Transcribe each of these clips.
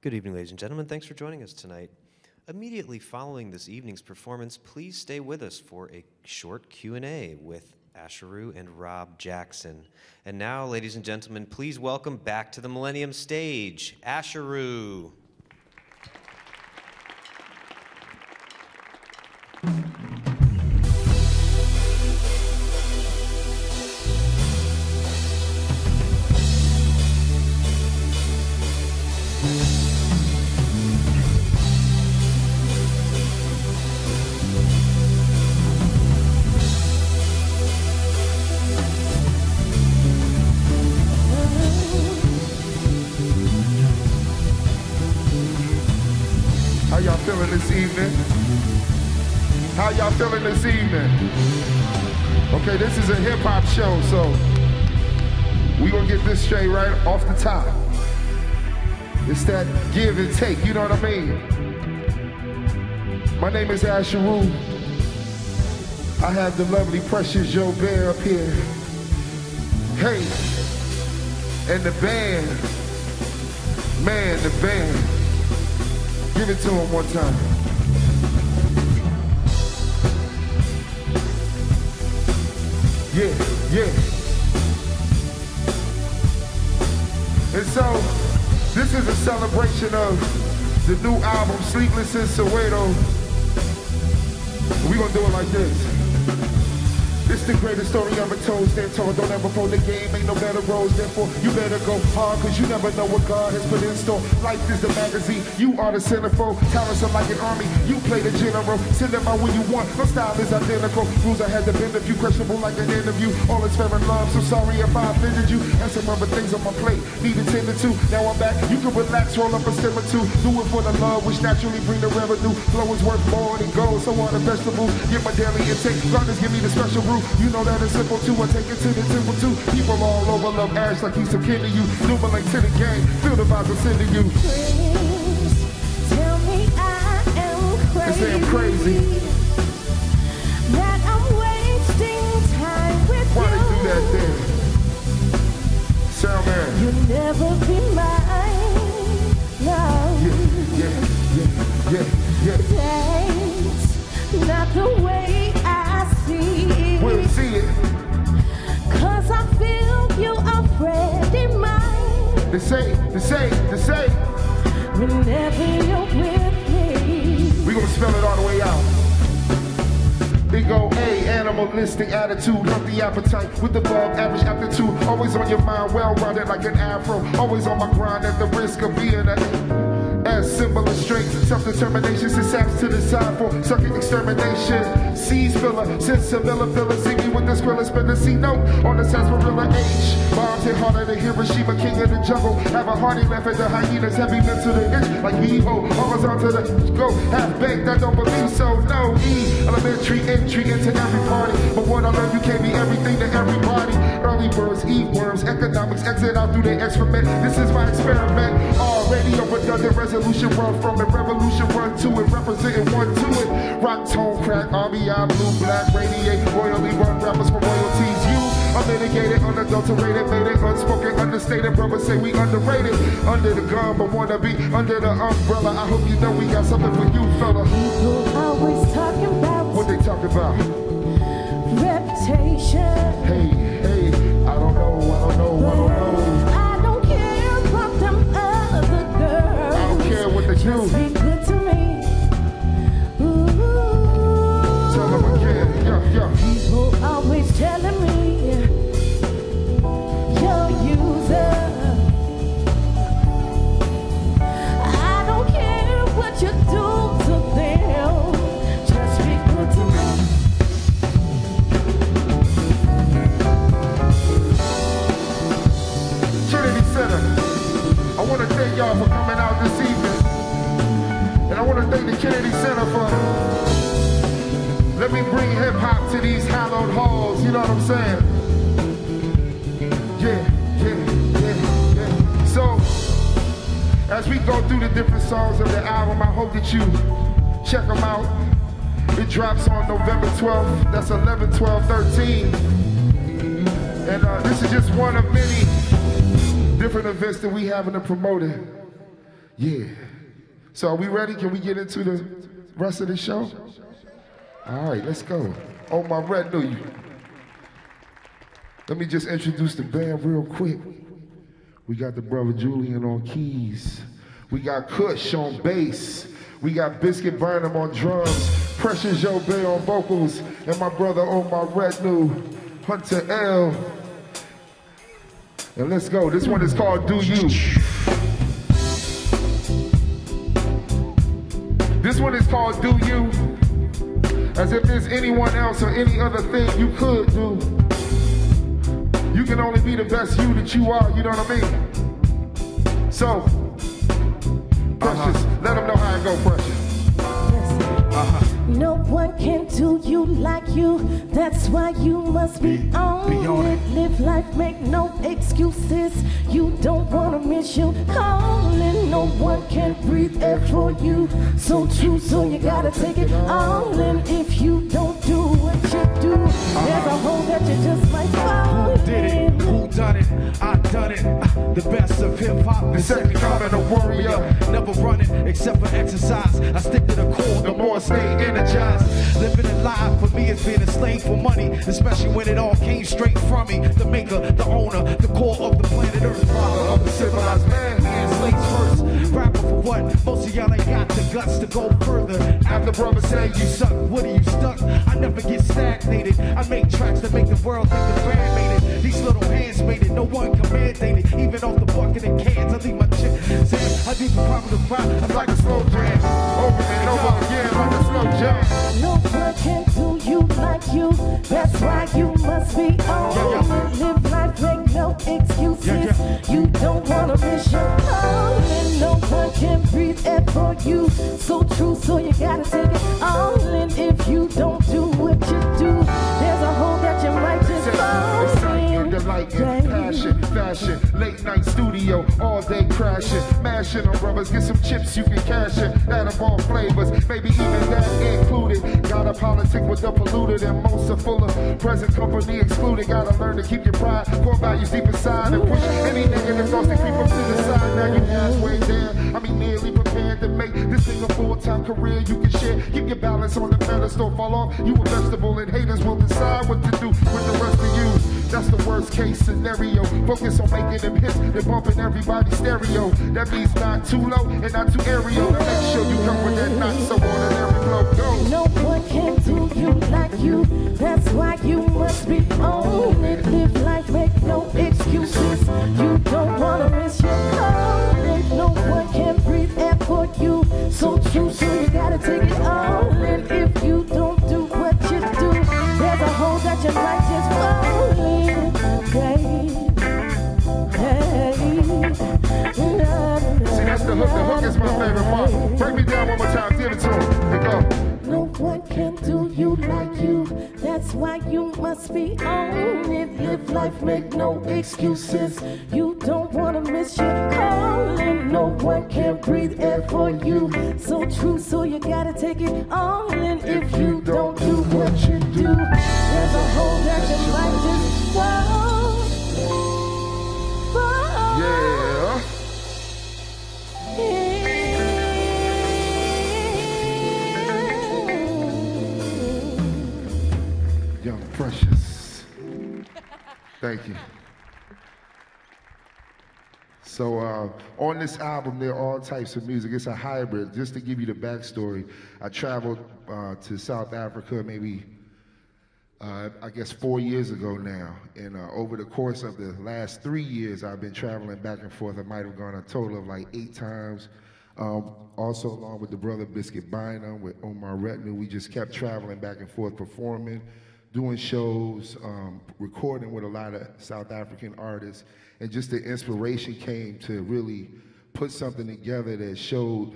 Good evening, ladies and gentlemen. Thanks for joining us tonight. Immediately following this evening's performance, please stay with us for a short Q&A with Asheru and Rob Jackson. And now, ladies and gentlemen, please welcome back to the Millennium stage, Asheru. How y'all feeling this evening? How y'all feeling this evening? Okay, this is a hip-hop show, so we gonna get this straight right off the top. It's that give and take, you know what I mean? My name is Asheru. I have the lovely, precious Joe Bear up here. Hey, and the band, man, the band. Give it to him one time. Yeah, yeah. And so, this is a celebration of the new album, Sleepless in Soweto. We're gonna do it like this. This the greatest story ever told, stand tall, don't ever fold the game, ain't no better roads, therefore you better go hard, cause you never know what God has put in store. Life is the magazine, you are the centerfold, talents are like an army, you play the general, send them out when you want, my style is identical, rules I had to bend a few, questionable like an interview, all is fair and love, so sorry if I offended you, and some other things on my plate, need attended to, now I'm back, you can relax, roll up a stem or two, do it for the love, which naturally bring the revenue, flow is worth more than gold, so are the vegetables, get my daily intake, God just give me the special root. You know that it's simple too, I take it to the temple too. People all over love Ash like he's some kin to you. Nuba like to the gang, feel the vibes I'm sending you. Please tell me I am crazy. They say I'm crazy. That I'm wasting time with Why you. they do that then? Sound man. You'll never be mine. No. Yeah. That's not the way I see it. We'll see it. Cause I feel you already mine. They say. Whenever you're with me. We gonna spell it all the way out. Big O A, animalistic attitude, healthy appetite with above average aptitude. Always on your mind, well-rounded like an afro. Always on my grind at the risk of being a as symbol of strength, self-determination, success to the side for sucking extermination. Seas filler, since a filler, see me with the skrilla, spin the C note on the sarsaparilla H. Bombs hit harder than Hiroshima, king of the jungle. Have a hearty laugh at the hyenas, heavy mental to the itch, like Evo. Always on to the go, half baked, I don't believe so, no. E, elementary entry into every party. But what I learned, you can't be everything to everybody. Early birds eat worms, economics exit out through their excrement. This is my experiment, already overdone the resolution, run from it, revolution, run to it, representing one to it. Rock, tone, crack, RBI, blue, black, radiate, royally run rappers for royalties. You unmitigated, unadulterated, made it unspoken, understated. Brothers say we underrated, under the gun, but wanna be under the umbrella. I hope you know we got something for you, fella. People always talking about What they talk about? reputation. Hey, I don't know. I don't care about them other girls. I don't care what they do. Just be good to me. Ooh. Tell them again, yeah. People always telling me you're a user. I don't care what you do to them. Just be good to me. Trinity Center, I want to thank y'all for coming out this evening. And I want to thank the Kennedy Center for let me bring hip-hop to these hallowed halls, you know what I'm saying? Yeah. So, as we go through the different songs of the album, I hope that you check them out. It drops on November 12th, that's 11/12/13. And this is just one of many different events that we having to promote it. Yeah. So are we ready? Can we get into the rest of the show? All right, let's go. On my retinue. Let me just introduce the band real quick. We got the brother Julian on keys. We got Kush on bass. We got Biscuit Bynum on drums. Precious Joe Bay on vocals. And my brother on my retinue, Hunter L. And let's go. This one is called Do You. This one is called Do You. As if there's anyone else or any other thing you could do. You can only be the best you that you are, you know what I mean? So, Precious, let them know how it go, Precious. No one can do you like you. That's why you must be on it. Live life, make no excuses. You don't wanna miss your calling. No one can breathe air for you. So true, so you gotta take it all in. If you don't do what you do, there's a hole that you just might fall in. Who did it? Who done it? I done it. The best of hip hop. The second comment, a warrior. Never running except for exercise. I stick to the core. The more stay energized. Living a lie for me is being a slave for money, especially when it all came straight from me. The maker, the owner, the core of the planet Earth, father of the civilized man. Slaves first, rapper for what? Most of y'all ain't got the guts to go further. After brother say you suck, what are you stuck? I never get stagnated. I make tracks that make the world think the band made it. These little hands made it, no one can mandate it. Even off the bucket and cans, I leave my chip. I do the proper crowd, I'm like a slow jam. Over and over again, like a slow jam. No one can do you like you. That's why you must be on it. Live life, make no excuses. You don't wanna miss your calling. No one can breathe air for you. So true, so you gotta take it all in. If you don't do what you do, there's a hole that you might just fall in. Delighting, passion, fashion, late night studio, all day crashing, mashing on brothers, get some chips you can cash it, that of all flavors, maybe even that included. Gotta politic with the polluted and most are full of present company excluded. Gotta learn to keep your pride, core values deep inside and push any negative thoughts to creep up to the side. Now you halfway there, I mean nearly prepared to make this thing a full-time career you can share. Keep your balance on the pedestal, fall off, you a vegetable and haters will decide what to do with the rest of you. That's the worst case scenario. Focus on making them hits and bumping everybody's stereo. That means not too low and not too aerial. Make sure you come with that not so ordinary flow. Go. No one can do you like you. That's why you must be on it. Live life, make no excuses. You don't wanna miss your calling. No one can breathe air for you. So true, so you gotta take it all in. If you don't do what you do, there's a hole that you might just fall in. Hey, hey, see, that's the hook. The hook is my favorite part. Break me down one more time. Give it to him. Here go. No one can do you like you. That's why you must be on it. Live life, make no excuses. You don't wanna miss your calling. No one can breathe air for you. So true, so you gotta take it all in. If you don't do what you do, there's a hole that you might just fall. Yeah. Young Precious. Thank you. So on this album, there are all types of music. It's a hybrid. Just to give you the backstory, I traveled to South Africa maybe, I guess 4 years ago now. And over the course of the last 3 years, I've been traveling back and forth. I might have gone a total of like 8 times. Also along with the brother Biscuit Bynum, with Omar Retinue, we just kept traveling back and forth, performing, doing shows, recording with a lot of South African artists. And just the inspiration came to really put something together that showed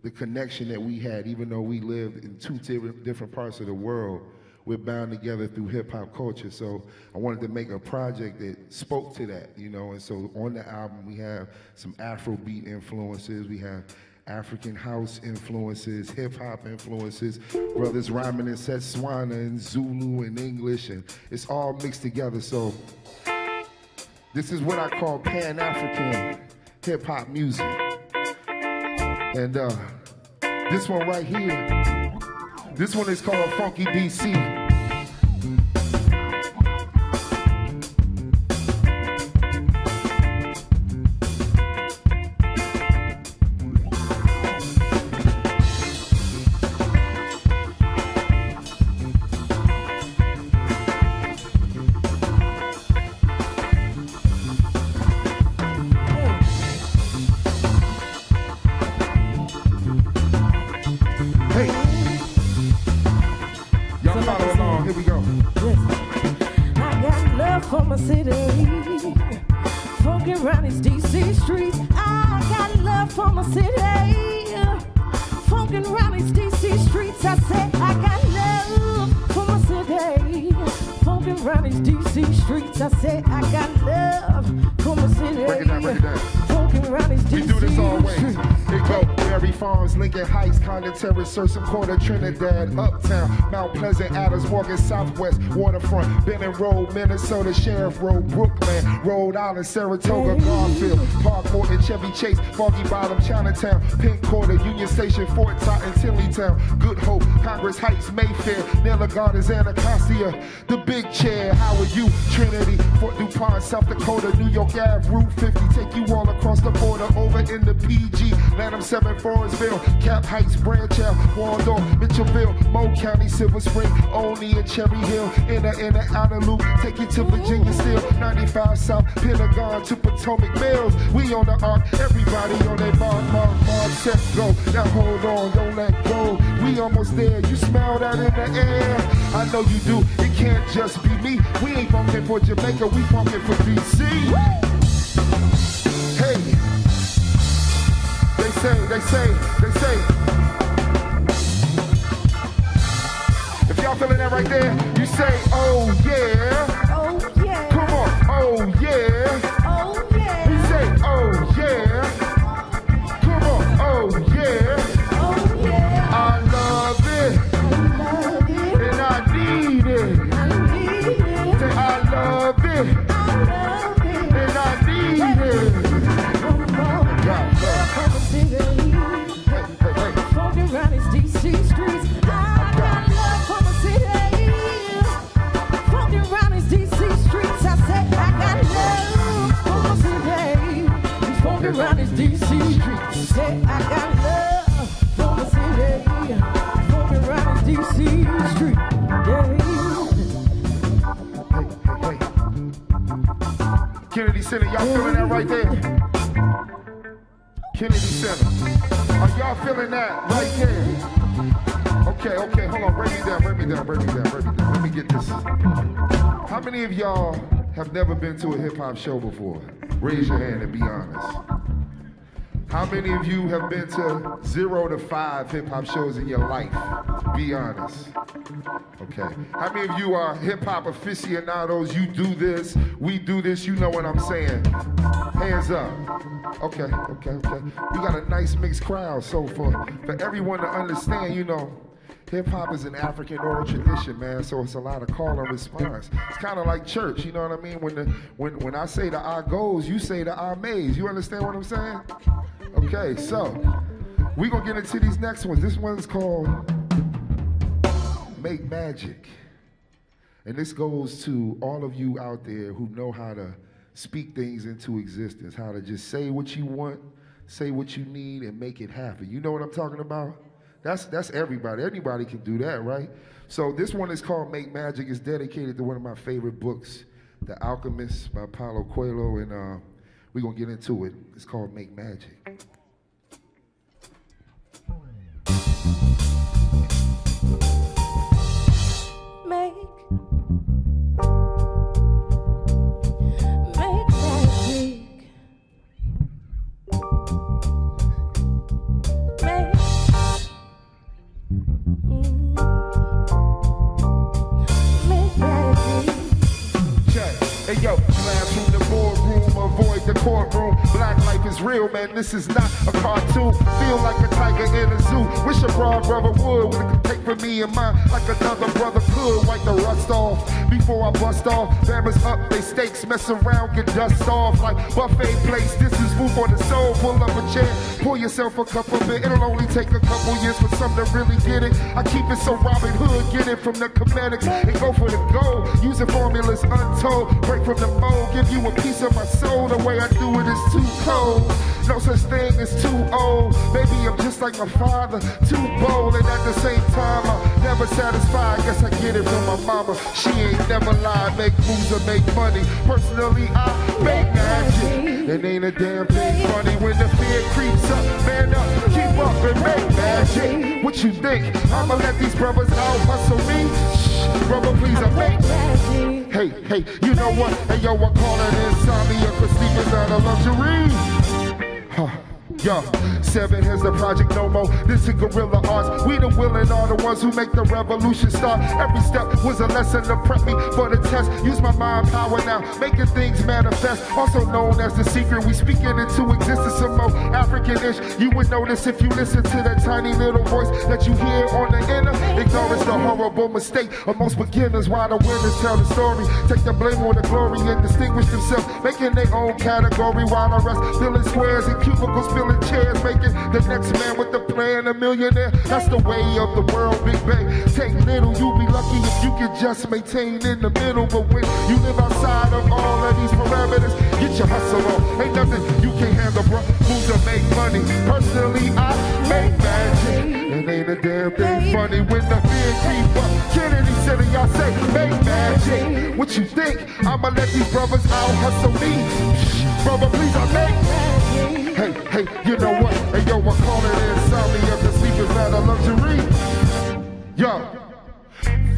the connection that we had. Even though we lived in 2 different parts of the world, we're bound together through hip-hop culture. So I wanted to make a project that spoke to that, you know. And so on the album, we have some Afrobeat influences, we have African house influences, hip-hop influences, brothers rhyming in Setswana and Zulu and English, and it's all mixed together. So this is what I call Pan-African hip-hop music. And this one right here, this one is called Funky DC. Terrace, Surson Corner, Trinidad, Uptown, Mount Pleasant, Adams Morgan, Southwest, Waterfront, Benton Road, Minnesota, Sheriff Road, Brooklyn, Rhode Island, Saratoga, Garfield, Park Morton, Chevy Chase, Foggy Bottom, Chinatown, Pink Quarter, Union Station, Fort Totten, Tinleytown, Good Hope, Congress Heights, Mayfair, Nella Gardens, Anacostia, The Big Chair, Howard U, Trinity, Fort DuPont, South Dakota, New York Ave, Route 50, take you all across the border, over in the PG, Lanham 7, Forestville, Cap Heights, Branch Ave, Waldorf, Mitchellville, Moe County, Silver Spring, Olney and Cherry Hill, inner, outer loop, take you to Virginia Steel, 95 South, Pentagon to Potomac Mills, we on the arc, everybody on that mark, set, go, now hold on, don't let go, we almost there, you smell that in the air, I know you do, it can't just be me, we ain't funkin' for Jamaica, we funkin' for DC, hey, they say, if y'all feeling that right there, you say, oh yeah. Oh yeah. Come on, oh yeah. Oh yeah. You say, oh yeah. Come on, oh yeah. Oh yeah. I love it. And I need it. Say, I love it. And I need it. Funky around these DC streets. I got love for my city. Funky around these DC streets. I said I got love for my city. Funky around these DC streets. Say I got love for my city. Funky around these DC streets. Hey. Kennedy Center, y'all feeling that right there? Kennedy Center. Are y'all feeling that right there? Okay, hold on, bring me down. Let me get this. How many of y'all have never been to a hip hop show before? Raise your hand and be honest. How many of you have been to 0 to 5 hip hop shows in your life? Be honest. Okay. How many of you are hip hop aficionados? You do this, we do this, you know what I'm saying? Hands up. Okay. We got a nice mixed crowd, so for everyone to understand, you know, hip hop is an African oral tradition, man, so it's a lot of call and response. It's kind of like church, you know what I mean? When I say the I goes, you say the I mays. You understand what I'm saying? Okay, so we're gonna get into these next ones. This one's called Make Magic. And this goes to all of you out there who know how to speak things into existence, how to just say what you want, say what you need, and make it happen. You know what I'm talking about? That's everybody. Anybody can do that, right? So this one is called Make Magic. It's dedicated to one of my favorite books, The Alchemist by Paulo Coelho, and we're gonna get into it. It's called Make Magic. Real, man, this is not a cartoon. Feel like a tiger in a zoo. Wish a broad brother would it could take from me and mine like another brother could. Wipe the rust off before I bust off. Bama's up, they stakes, mess around, get dust off like buffet plates. This is food for the soul. Pull up a chair, pour yourself a cup of it. It'll only take a couple years for some to really get it. I keep it so Robin Hood, get it from the comedics and go for the gold. Using formulas untold, break from the mold, give you a piece of my soul. The way I do it is too cold. No such thing as too old. Maybe I'm just like my father, too bold, and at the same time I'm never satisfied. Guess I get it from my mama. She ain't never lied. Make moves or make money. Personally, I make magic. It ain't a damn thing funny when the fear creeps up. Man up, keep up and make magic. What you think? I'ma let these brothers out hustle me? Shh, brother, please, I make magic. Hey, you know what? Hey, yo, I call it insomnia, cause sleep is not a luxury. Yo, 7 here's the project no more. This is guerrilla arts. We the willing are the ones who make the revolution start. Every step was a lesson to prep me for the test. Use my mind power now, making things manifest. Also known as the secret, we speak it into existence. Some more African-ish. You would notice if you listen to that tiny little voice that you hear on the inner. Ignorance the horrible mistake of most beginners. While the winners tell the story, take the blame or the glory and distinguish themselves, making their own category. While the rest filling squares and cubicles, filling chairs, making the next man with the plan a millionaire. That's the way of the world, Big Bang. Take little, you'll be lucky if you can just maintain in the middle. But when you live outside of all of these parameters, get your hustle on. Ain't nothing you can't handle, bro. Moves to make money. Personally, I make magic. It ain't a damn thing funny when the fear creep up. Kennedy said it, y'all say, make magic. What you think? I'ma let these brothers out hustle me. Shh, brother, please, I make magic. Hey, you know what? Hey, yo, I call it insomnia, cause sleep is not a luxury. Yo.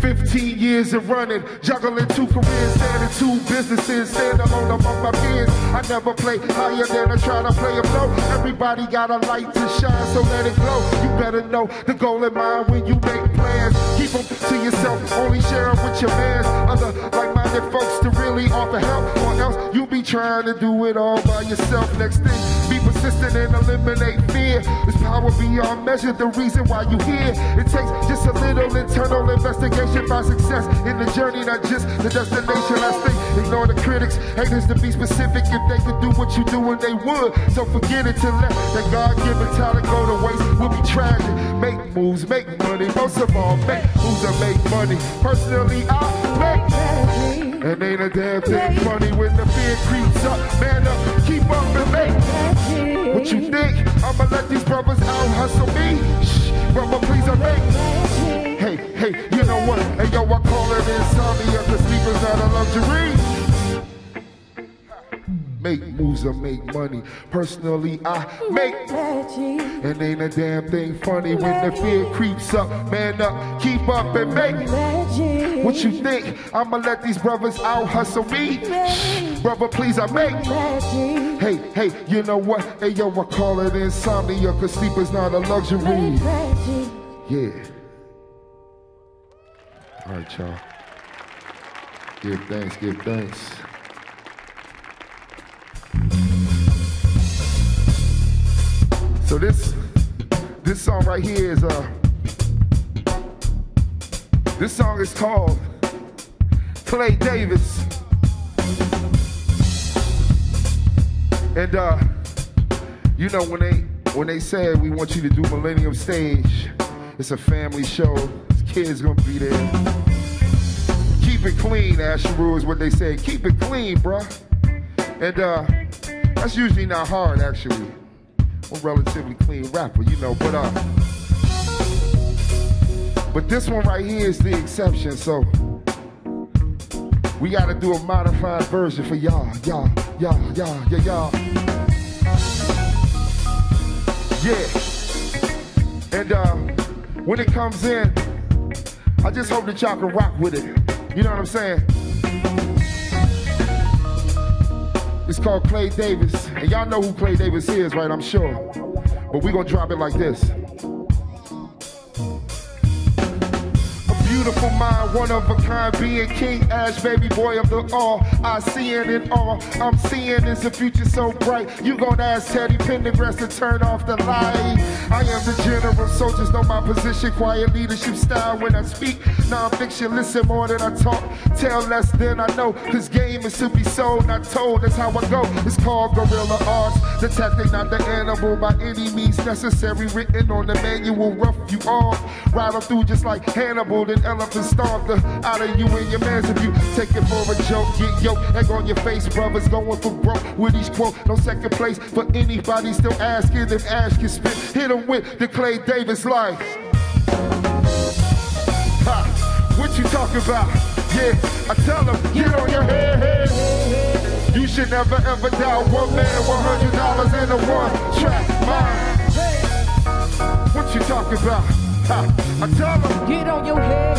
15 years of running, juggling 2 careers, standing 2 businesses, stand alone among my peers. I never play higher than I try to play a blow. Everybody got a light to shine, so let it glow. You better know the goal in mind when you make plans. Keep them to yourself, only share them with your mans. Other like-minded folks to really offer help, or else you be trying to do it all by yourself. Next thing, be persistent and eliminate fear. This power beyond measure, the reason why you here. It takes just a little internal investigation by success in the journey, not just the destination. Last thing, ignore the critics, haters to be specific. If they could do what you do and they would, so forget it to let that God-given talent go to waste. Will be tragic. Make moves, make money. Most of all, make moves and make money. Personally, I make magic. And ain't a damn thing funny when the fear creeps up. Man up, keep up and make magic. What you think? I'ma let these brothers out hustle me? Shh, brother, please, I make magic. Hey, you know what? Hey, yo, I call it insomnia, cause sleep is not a luxury. Make moves or make money. Personally, I make magic. And ain't a damn thing funny when the fear creeps up. Man up, keep up and make magic. What you think? I'ma let these brothers out hustle me? Shh, brother, please, I make magic. Hey, you know what? Hey, yo, I call it insomnia, cause sleep is not a luxury. Yeah. All right, y'all. Give thanks, give thanks. So this song right here is this song is called Clay Davis. And you know when they say we want you to do Millennium stage, it's a family show. Kids gonna be there. Keep it clean, Asheru is what they say. Keep it clean, bruh. And that's usually not hard, actually. I'm a relatively clean rapper, you know, but this one right here is the exception, so we gotta do a modified version for y'all. Yeah. And when it comes in, I just hope that y'all can rock with it. You know what I'm saying? It's called Clay Davis. And y'all know who Clay Davis is, right? I'm sure. But we're gonna drop it like this. Beautiful mind, one of a kind, being King Ash, baby boy of the all. I see it in all. I'm seeing is a future so bright. You gon' ask Teddy Pendergrass to turn off the light. I am the general. Federal soldiers know my position, quiet leadership style when I speak. Non-fiction, listen more than I talk, tell less than I know. Cause game is to be sold, not told, that's how I go. It's called guerrilla arts, the tactic, not the animal by any means necessary. Written on the manual, rough you off. Ride them through just like Hannibal, then elephant stomp the out of you and your mans. If you take it for a joke, get yoked, egg on your face, brothers going for broke with each quote. No second place for anybody still asking if Ash can spit. Hit them with the Clay Davis life. Ha, what you talking about? Yeah, I tell them, get on your head. You should never ever doubt one man, $100 in a one-track mind. What you talking about? Ha, I tell them, Get on your head.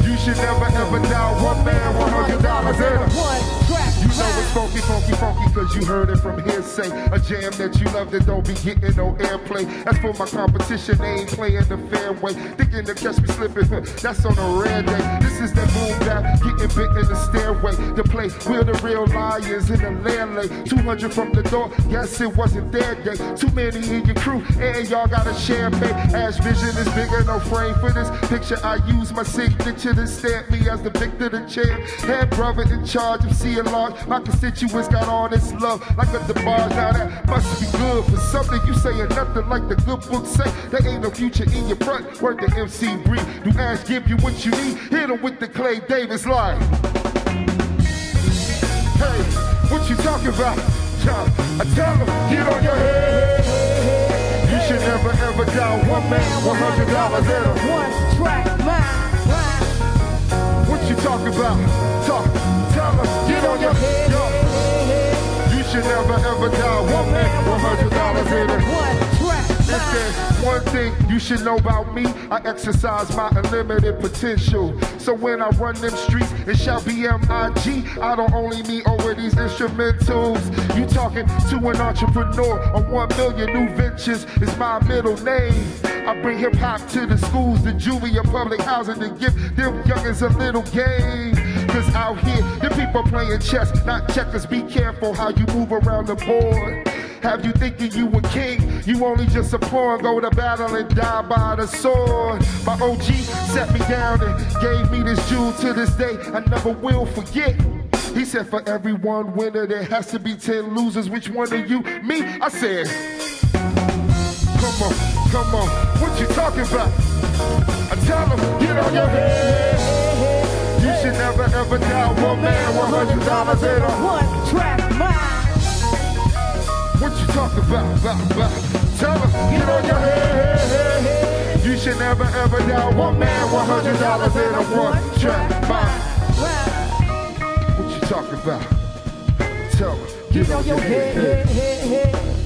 you should never ever doubt one man, $100 in a one-track. You know it's funky, funky, funky, cause you heard it from hearsay. A jam that you love that don't be getting no airplay. As for my competition, they ain't playing the fair way. Thinking to catch me slipping, that's on a rare day. This is that boom bap, getting bit in the stairway. To play, we're the real lions in the land lay. 200 from the door, guess it wasn't their day. Too many in your crew, and y'all got a champagne. Ash vision is bigger, no frame for this picture. I use my signature to stamp me as the victor, the champ. Head brother in charge of seeing large. My constituents got all this love, like a DeBarge. Now that must be good for something. You saying nothing like the good book say. There ain't no future in your front. Word the MC breathe. Do Ash give you what you need? Hit him with the Clay Davis line. Hey, what you talking about? I tell him, get on your head. You should never ever doubt one man, $100 in a one-track mind. What you talking about? Tell them, get on your head. You should never ever doubt one man, $100 in a one-track If there's one thing you should know about me, I exercise my unlimited potential. So when I run them streets and shout BMIG, I don't only mean over these instrumentals. You talking to an entrepreneur on 1 million new ventures is my middle name. I bring hip hop to the schools, the juvie, and public housing to give them youngins a little game. Cause out here, the people playing chess, not checkers. Be careful how you move around the board. Have you thinking you a king? You only just a pawn, go to battle and die by the sword. My OG set me down and gave me this jewel to this day. I never will forget. He said for every one winner there has to be 10 losers. Which one are you? Me? I said, come on, what you talking about? I tell him, get on your head. You should never ever doubt one man, $100 in a one-track mind. What you talking about? Tell them, get on your head. You should never ever doubt one man, $100 in a one-track mind. What you talking about? Tell them, get on your head.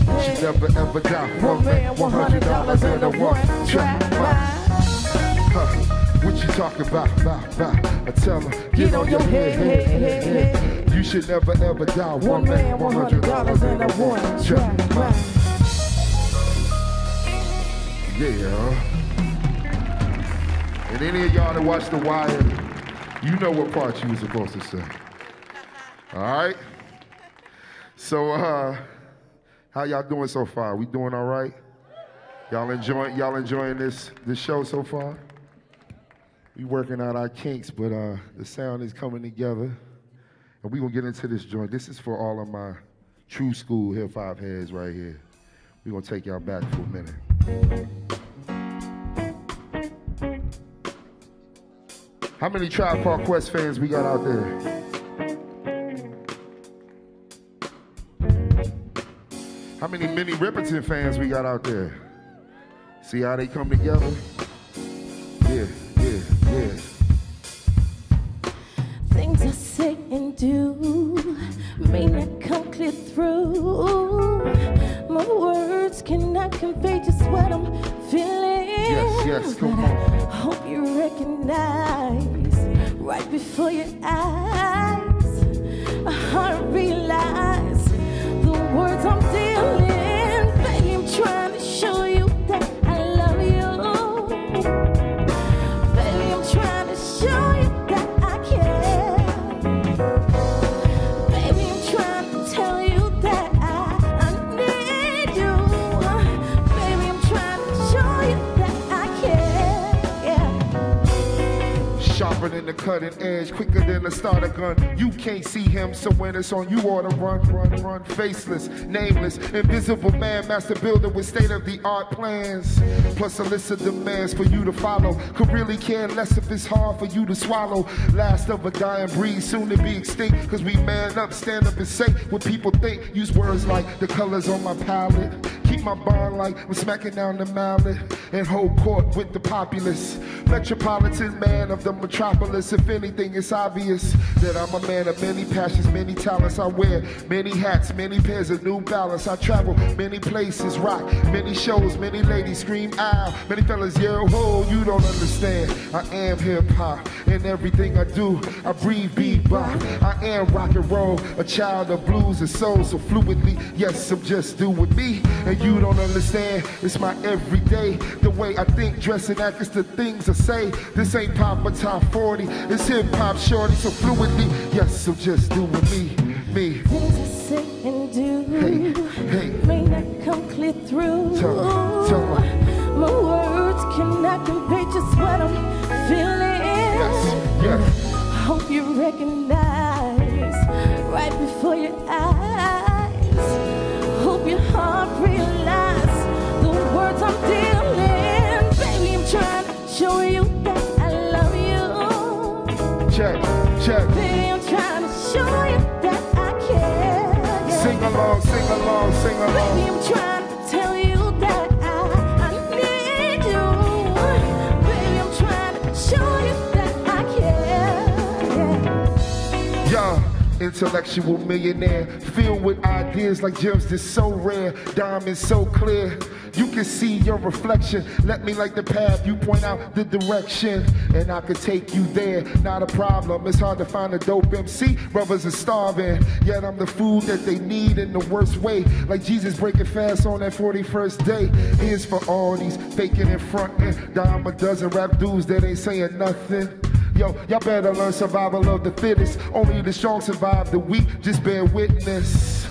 You should never ever doubt one man, $100 in a one-track mind. What you talking about? I tell them, get on your head. You should never ever doubt one man, $100 in a one-track mind. Yeah. And any of y'all that watch The Wire, you know what part you were supposed to say. All right? So, how y'all doing so far? We doing all right? Y'all enjoying this show so far? We working out our kinks, but the sound is coming together. And we gonna get into this joint. This is for all of my true school hip-hop heads right here. We gonna take y'all back for a minute. How many Tribe Called Quest fans we got out there? How many Minnie Riperton fans we got out there? See how they come together? Yeah. Things I say and do may not come clear through. My words cannot convey just what I'm feeling. Yes, come on. Hope you recognize right before your eyes. I realize the words I'm dealing. Baby, I'm trying to show you that I love you. Baby, I'm trying to show you that I care. Baby, I'm trying to tell you that I need you. Baby, I'm trying to than the cutting edge, quicker than a starter gun. You can't see him, so when it's on, you ought to run, run, run. Faceless, nameless, invisible man, master builder with state-of-the-art plans. Plus a list of demands for you to follow. Could really care less if it's hard for you to swallow. Last of a dying breed, soon to be extinct. Cause we man up, stand up and say what people think. Use words like the colors on my palette. Keep my bond like we're smacking down the mallet. And hold court with the populace. Metropolitan man of the metropolis. If anything, it's obvious that I'm a man of many passions, many talents. I wear many hats, many pairs of New Balance. I travel many places, rock many shows, many ladies scream ow, many fellas yell ho. You don't understand. I am hip hop, and everything I do, I breathe bebop. I am rock and roll, a child of blues and soul, so fluidly. Yes, I'm just doing me, and you don't understand. It's my everyday, the way I think, dress, and act. It's the things I say. This ain't pop or top 40. It's hip hop, shorty, so fluidly. Yes, I'm just doing me, me. Things I say and do, Hey, may not come clear through. Tell me. My words cannot convey just what I'm feeling. Yes. Hope you recognize right before your eyes. Hope your heart realize the words I'm dealing. Baby, I'm trying to show you that I love you. Check. Baby, I'm trying to show you that I care. Yeah. Sing along, sing along, sing along. Baby, I'm trying to tell you that I need you. Baby, I'm trying to show you that I care. Yeah. Intellectual millionaire, filled with ideas like gems that's so rare, diamonds so clear. You can see your reflection. Let me light the path, you point out the direction, and I could take you there. Not a problem, it's hard to find a dope MC. Brothers are starving, yet I'm the food that they need in the worst way. Like Jesus breaking fast on that 41st day. Here's for all these faking and fronting. Dime a dozen rap dudes that ain't saying nothing. Yo, y'all better learn survival of the fittest. Only the strong survive the weak, just bear witness.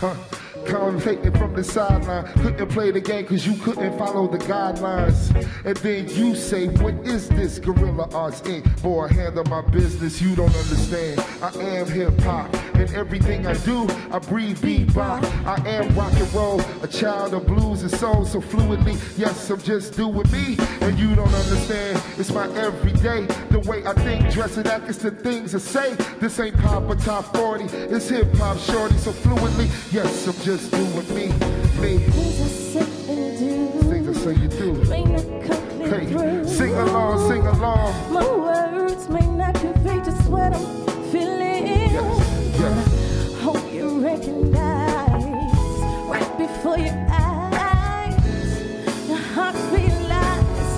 Commentating from the sideline. Couldn't play the game cause you couldn't follow the guidelines. And then you say, what is this? Guerrilla Arts Inc. Boy, I handle my business, you don't understand. I am hip hop, and everything I do, I breathe bebop. I am rock and roll, a child of blues and soul, so fluidly. Yes, I'm just doing me, and you don't understand. It's my everyday, the way I think, dress, and act. It's the things I say. This ain't pop or top 40, it's hip hop, shorty, so fluidly. Yes, I'm just doing me, me. Things I say and do, Things I say you do. may not come clear through. Sing along, sing along. My words may not convey just what I'm feeling. Yes. Hope you recognize right before your eyes. Your heart realize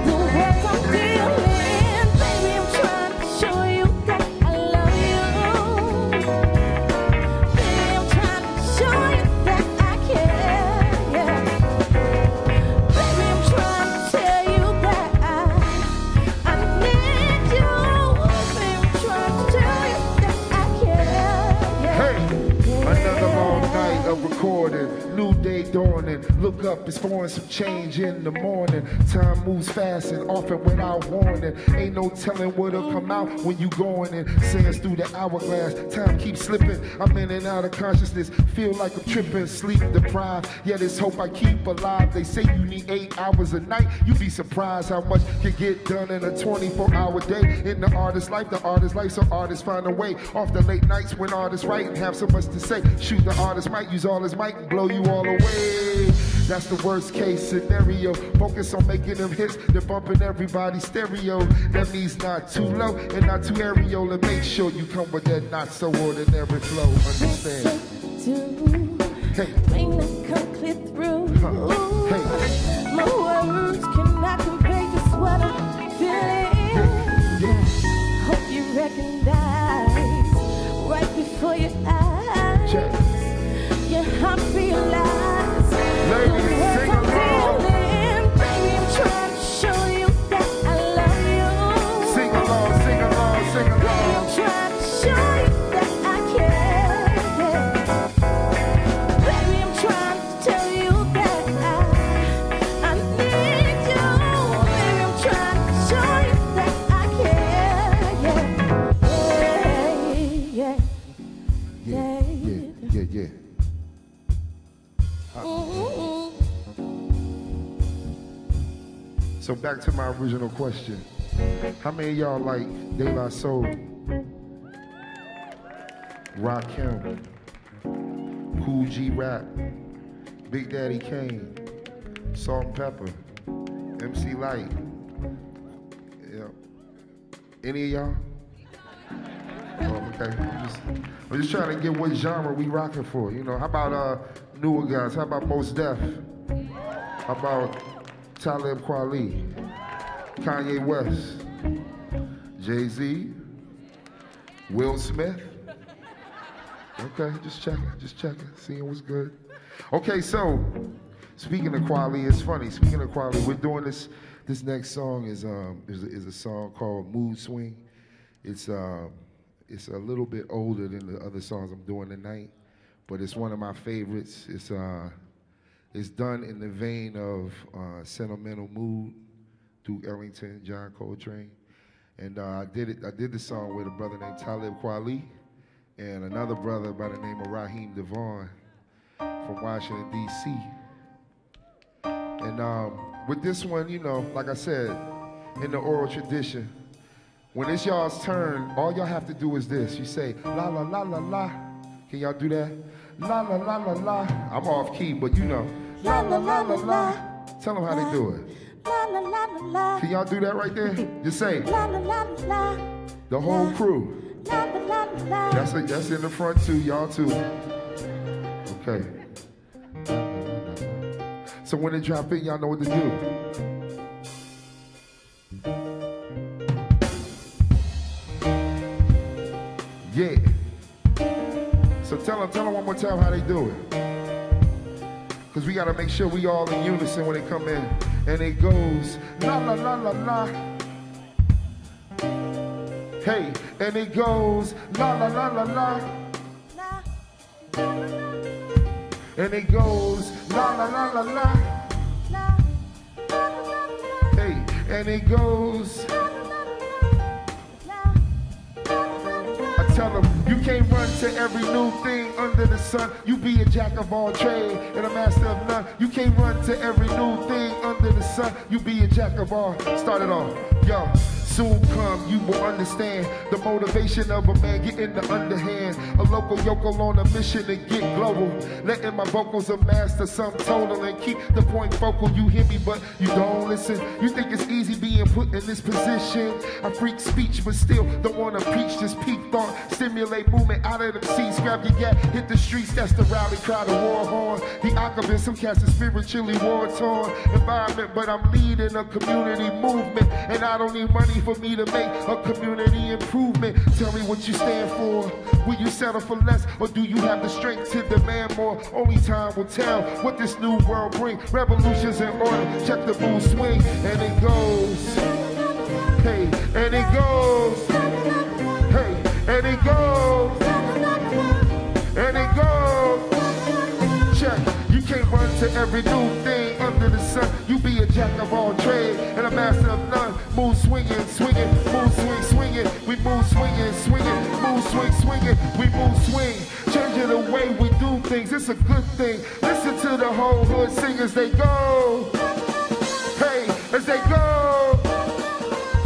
the words I'm dealing. Baby, I'm trying to show you that I love you. Baby, I'm trying to show you that I care. Yeah. Baby, I'm trying to tell you that I need you. Baby, I'm trying to tell you that I care. Yeah. Hey, another long night of recording. New day dawning. Look up, it's pouring some change in the morning. Time moves fast and often without warning. Ain't no telling what'll come out when you going in. Sands through the hourglass. Time keeps slipping. I'm in and out of consciousness. Feel like I'm tripping, sleep deprived. Yet it's hope I keep alive. They say you need 8 hours a night. You'd be surprised how much can get done in a 24-hour day. In the artist's life, so artists find a way. Off the late nights when artists write and have so much to say. Shoot, the artist might use all his might and blow you all away. That's the worst case scenario. Focus on making them hits, they're bumping everybody's stereo. That means not too low and not too aerial. And make sure you come with that not so ordinary flow. Understand? Hey. May not come clear through. Hey. My words cannot convey just what I'm feeling. Yeah. Hope you recognize right before your eyes. Check. Your heart realize the Ladies, words sing I'm along. feeling. Baby, I'm trying to show you that I love you. Sing along, sing along, sing Baby, along. I'm trying to show you that I care. Yeah. Baby, I'm trying to tell you that So back to my original question. How many of y'all like De La Soul, Rakim, Cool G Rap, Big Daddy Kane, Salt and Pepper, MC Light? Yeah. Any of y'all? Oh, okay. I'm just trying to get what genre we rocking for. You know, how about newer guys? How about Mos Def? How about Talib Kweli? Kanye West? Jay-Z? Will Smith? Okay, just checking, seeing what's good. Okay, so speaking of Kweli, it's funny. Speaking of Kweli, we're doing this. This next song is a song called Mood Swing. It's a little bit older than the other songs I'm doing tonight, but it's one of my favorites. It's done in the vein of Sentimental Mood through Ellington, John Coltrane, and I did the song with a brother named Talib Kweli and another brother by the name of Raheem Devon from Washington D.C. And with this one, you know, like I said, in the oral tradition, when it's y'all's turn, all y'all have to do is this. You say, la la la la la. Can y'all do that? La la la la la. I'm off key, but you know. La la la la la. Tell them how they do it. La la la la la. Can y'all do that right there? Just say. La la la la la. The whole crew. La la la la. That's in the front too, y'all too. Okay. So when it drop in, y'all know what to do. Yeah. So tell them one more time how they do it. Because we got to make sure we all in unison when they come in. And it goes, la la la la la. Hey, and it goes, la la la la la. And it goes, la la la la la. Hey, and it goes. I tell them, you can't run to every new thing under the sun. You be a jack of all trades and a master of none. You can't run to every new thing under the sun. You be a jack of all. Start it off, yo. Soon come, you will understand the motivation of a man getting the underhand. A local yokel on a mission to get global. Letting my vocals amass the sum total and keep the point focal. You hear me, but you don't listen. You think it's easy being put in this position. I freak speech, but still don't want to preach this peak thought. Stimulate movement out of them seats. Grab your gap, hit the streets. That's the rally cry, the war horn. The occupant, some cats are spiritually war-torn environment, but I'm leading a community movement. And I don't need money for me to make a community improvement. Tell me what you stand for. Will you settle for less, or do you have the strength to demand more? Only time will tell what this new world brings. Revolutions in order, check the mood swing, and it goes. Hey, and it goes. Hey, and it goes. And it goes. Check. You can't run to every new thing under the sun. You be a jack of all trades and a master of none. Move swinging, swinging, move swing, swinging. We move swinging, swinging, move swing, swinging. We move swing, changing the way we do things. It's a good thing. Listen to the whole hood sing as they go. Hey, as they go.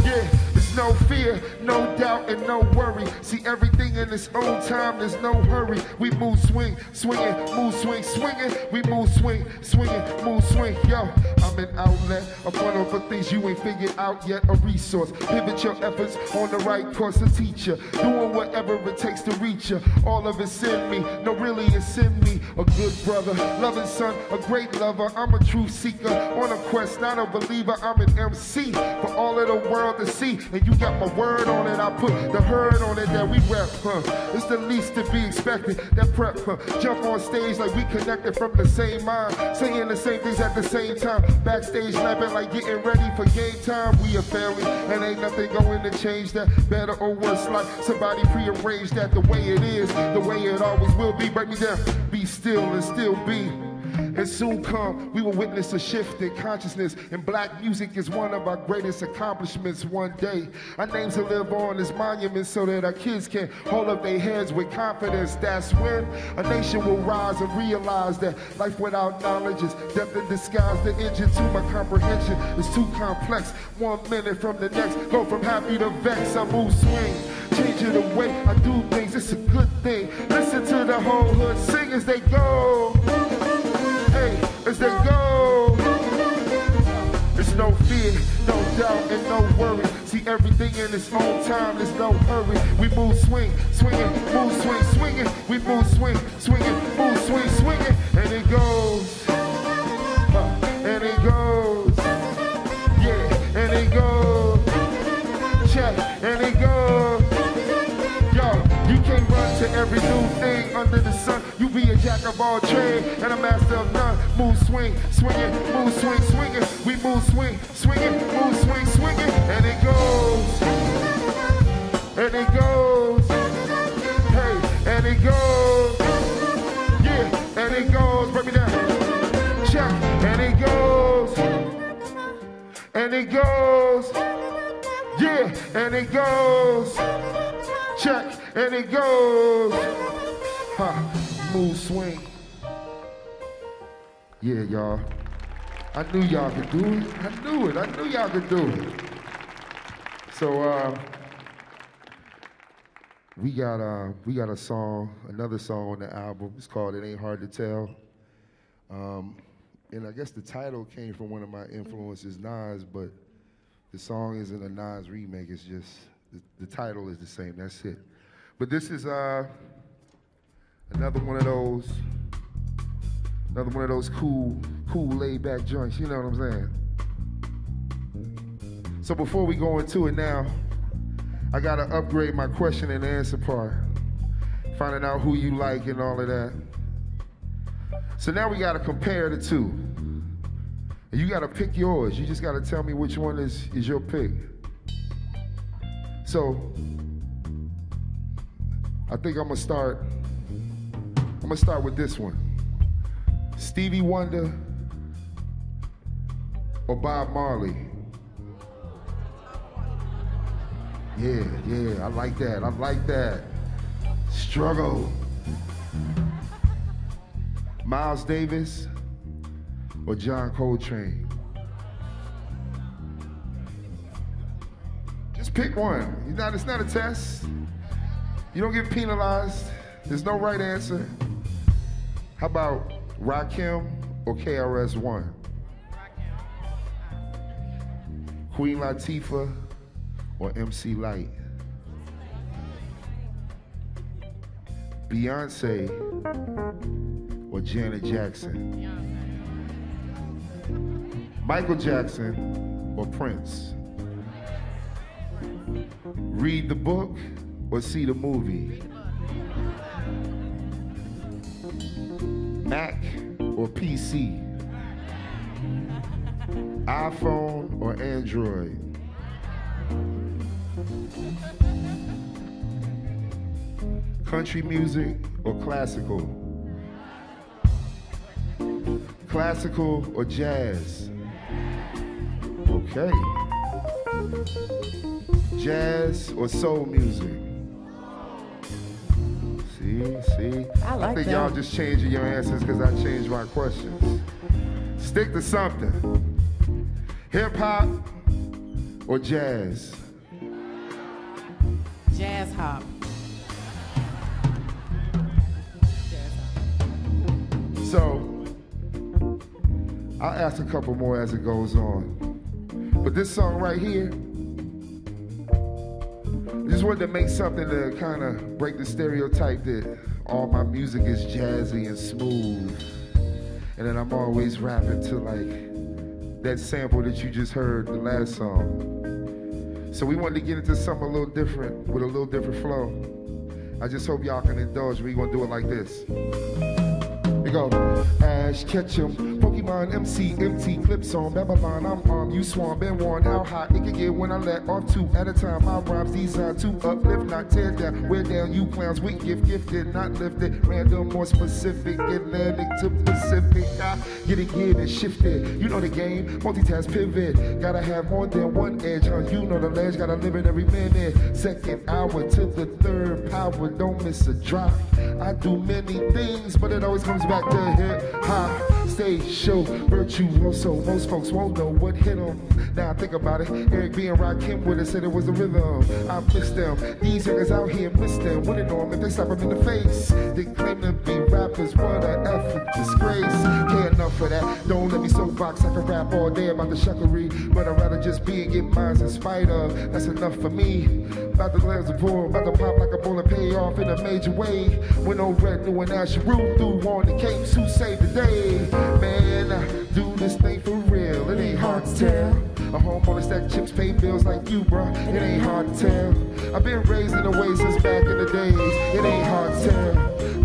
Yeah. No fear, no doubt, and no worry. See everything in its own time, there's no hurry. We move swing, swinging, move swing, swinging. We move swing, swinging, move swing. Yo, I'm an outlet, a funnel for things you ain't figured out yet. A resource, pivot your efforts on the right course. A teacher, doing whatever it takes to reach you. All of it's in me, no really it's in me. A good brother, loving son, a great lover. I'm a truth seeker, on a quest, not a believer. I'm an MC for all of the world to see. And you got my word on it, I put the herd on it that we rep, huh? It's the least to be expected, that prep, huh? Jump on stage like we connected from the same mind, saying the same things at the same time. Backstage lapping like getting ready for game time. We a family, and ain't nothing going to change that. Better or worse, like somebody prearranged that. The way it is, the way it always will be. Break me down, be still and still be. and soon come, we will witness a shift in consciousness, and black music is one of our greatest accomplishments. One day, our names will live on as monuments so that our kids can hold up their heads with confidence. That's when a nation will rise and realize that life without knowledge is death in disguise. The engine to my comprehension is too complex. 1 minute from the next, go from happy to vex. I move, swing, changing the way I do things. It's a good thing. Listen to the whole hood sing as they go. Hey, as they go. There's no fear, no doubt, and no worry. See everything in its own time, there's no hurry. We move, swing, swinging, move, swing, swinging. We move, swing, swinging, move, swing, swinging. And it goes, and it goes, yeah, and it goes, check, and it goes. Yo, you can't run to every new thing under the sun. You be a jack of all trades and a master of none. Move, swing, swinging, move, swing, swinging. We move, swing, swinging, move, swing, swinging. And it goes, and it goes, hey, and it goes, yeah, and it goes. Break me down, check, and it goes, and it goes, yeah, and it goes, check, and it goes. Move, swing. Yeah, y'all. I knew y'all could do it. I knew it. I knew y'all could do it. So we got a song, another song on the album. It's called "It Ain't Hard to Tell." And I guess the title came from one of my influences, Nas, but the song isn't a Nas remake. It's just the title is the same. That's it. But this is another one of those cool laid-back joints. You know what I'm saying? So before we go into it now, I gotta upgrade my question and answer part, finding out who you like and all of that. So now we gotta compare the two. And you gotta pick yours. You just gotta tell me which one is your pick. So I think I'm gonna start with this one. Stevie Wonder or Bob Marley? Yeah, I like that. I like that. Struggle. Miles Davis or John Coltrane? Just pick one. It's not a test. You don't get penalized. There's no right answer. How about Rakim or KRS-One? Queen Latifah or MC Lyte? Beyonce or Janet Jackson? Michael Jackson or Prince? Read the book or see the movie? Mac or PC? iPhone or Android? Country music or classical? Classical or jazz? Okay. Jazz or soul music? See? I think y'all just changing your answers because I changed my questions. Stick to something. Hip hop or jazz? Jazz hop. So, I'll ask a couple more as it goes on. But this song right here, I just wanted to make something to kind of break the stereotype that all my music is jazzy and smooth. And then I'm always rapping to like that sample that you just heard the last song. So we wanted to get into something a little different with a little different flow. I just hope y'all can indulge me. We're gonna do it like this. We go, Ash Ketchum, Pokemon Pokemon MC, empty clips on Babylon. I'm armed, you swarm, been warned how hot it can get when I let off two at a time. My rhymes designed to uplift, not tear down. Wear down, you clowns with gifted, not lifted. Random, more specific, Atlantic to Pacific. I get it geared and shifted. You know the game, multitask pivot. Gotta have more than one edge, huh? You know the ledge, gotta live it every minute. Second hour to the third power, don't miss a drop. I do many things, but it always comes back to hip hop. Stage show, virtuoso. Most folks won't know what hit them. Now I think about it, Eric B and Rakim would have said it was the rhythm. I missed them. These niggas out here miss them. Wouldn't know them if they slap them in the face. They claim to be rappers, what a effort, disgrace. Can't enough for that. Don't let me soapbox. I can rap all day about the shuckery, but I'd rather just be and get mines in spite of. That's enough for me. About the glass of pour, about to pop like a bull and pay off in a major way. When old Red New and Asheru threw on the capes, who saved the day? Man, I do this thing for real. It ain't hard to tell. A homeowner stack chips, pay bills like you, bruh. It ain't hard to tell. I've been raised in the way since back in the days. It ain't hard to tell.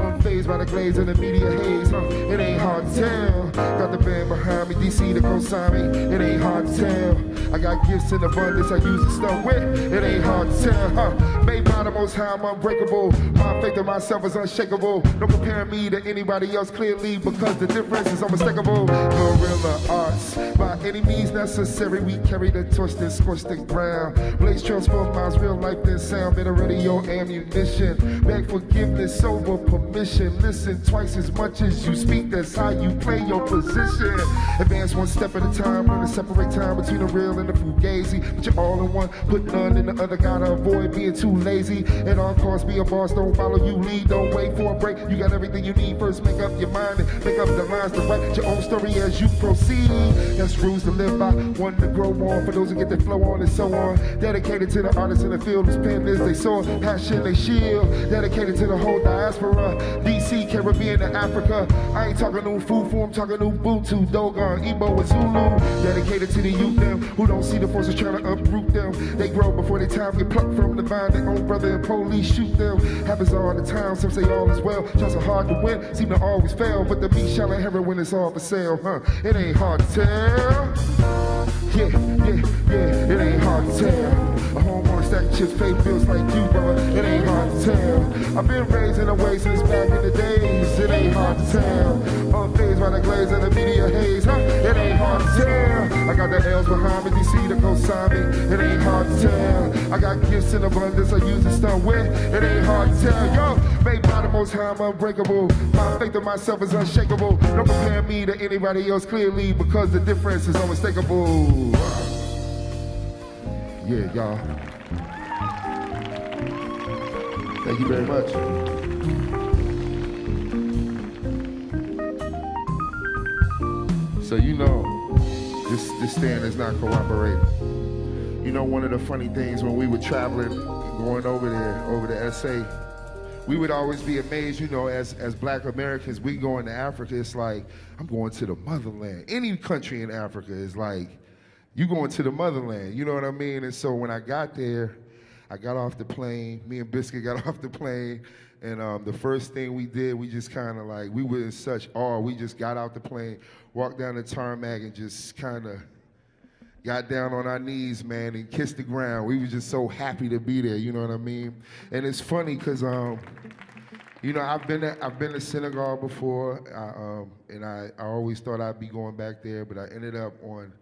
Unfazed by the glaze and the media haze, huh? It ain't hard to tell. Got the band behind me, DC to co-sign me. It ain't hard to tell. I got gifts in abundance, I use the stuff with. It ain't hard to tell, huh? Made by the Most High, I'm unbreakable. My faith in myself is unshakable. No comparing me to anybody else clearly, because the difference is unmistakable. Guerrilla arts, by any means necessary, we carry the torch that scorched the ground. Blaze trails for miles, real life then sound. Better radio ammunition. Beg forgiveness over permission. Listen twice as much as you speak, that's how you play your position. Advance one step at a time, learn to separate time between the real and the fugazi. But you're all in one, put none in the other, gotta avoid being too lazy. At all costs, be a boss, don't follow you lead, don't wait for a break. You got everything you need, first make up your mind and make up the lines to write your own story as you proceed. That's rules to live by, one to grow on, for those who get their flow on and so on. Dedicated to the artists in the field whose pen is they saw, passion they shield. Dedicated to the whole diaspora, DC, Caribbean, and Africa. I ain't talking no Fufu, I'm talking Ubuntu, Dogon, Igbo, and Zulu. Dedicated to the youth, them who don't see the forces trying to uproot them. They grow before their time get plucked from the vine. Their own brother and police shoot them. Happens all the time, some say all is well. Shots are hard to win, seem to always fail. But the meat shall inherit when it's all for sale, huh? It ain't hard to tell. Yeah, it ain't hard to tell. A homeowner stack chips, pay bills like you, brother. It ain't hard to tell. I've been raised in a way since back in the days. It ain't hard to tell. Unfazed by the glaze and the media haze, huh? It ain't hard to tell. I got the L's behind me, DC to co-sign me. It ain't hard to tell. I got gifts in abundance, I use the stuff with. It ain't hard to tell. Yo, made by the Most High, I'm unbreakable. My faith in myself is unshakable. Don't compare me to anybody else clearly, because the difference is unmistakable. Yeah, y'all. Thank you very much. So you know, this stand is not cooperating. You know, one of the funny things when we were traveling, going over to SA, we would always be amazed, you know, as Black Americans, we go into Africa, it's like, I'm going to the motherland. Any country in Africa is like, you going to the motherland, you know what I mean? And so when I got there, I got off the plane, me and Biscuit got off the plane, and the first thing we did, we just kind of like, we were in such awe, we just got out the plane, walked down the tarmac and just kind of got down on our knees, man, and kissed the ground. We were just so happy to be there, you know what I mean? And it's funny because, you know, I've been to Senegal before, and I always thought I'd be going back there, but I ended up on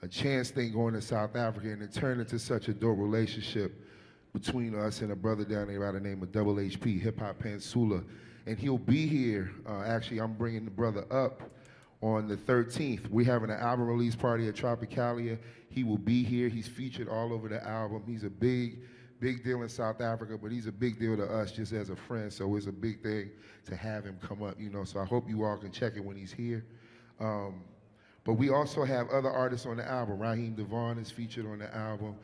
a chance thing going to South Africa, and it turned into such a dope relationship between us and a brother down there by the name of Double HP, Hip Hop Pansula. And he'll be here. Actually, I'm bringing the brother up on the 13th. We're having an album release party at Tropicalia. He will be here. He's featured all over the album. He's a big deal in South Africa, but he's a big deal to us just as a friend, so it's a big thing to have him come up, you know, so I hope you all can check it when he's here. But we also have other artists on the album. Raheem Devon is featured on the album.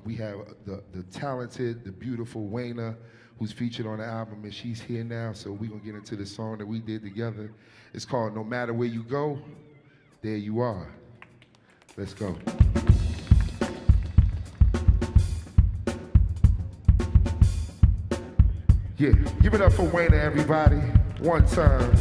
We have the talented, the beautiful Wayna, who's featured on the album, and she's here now, so we're gonna get into the song that we did together. It's called No Matter Where You Go, There You Are. Let's go. Yeah, give it up for Wayna, everybody. One time.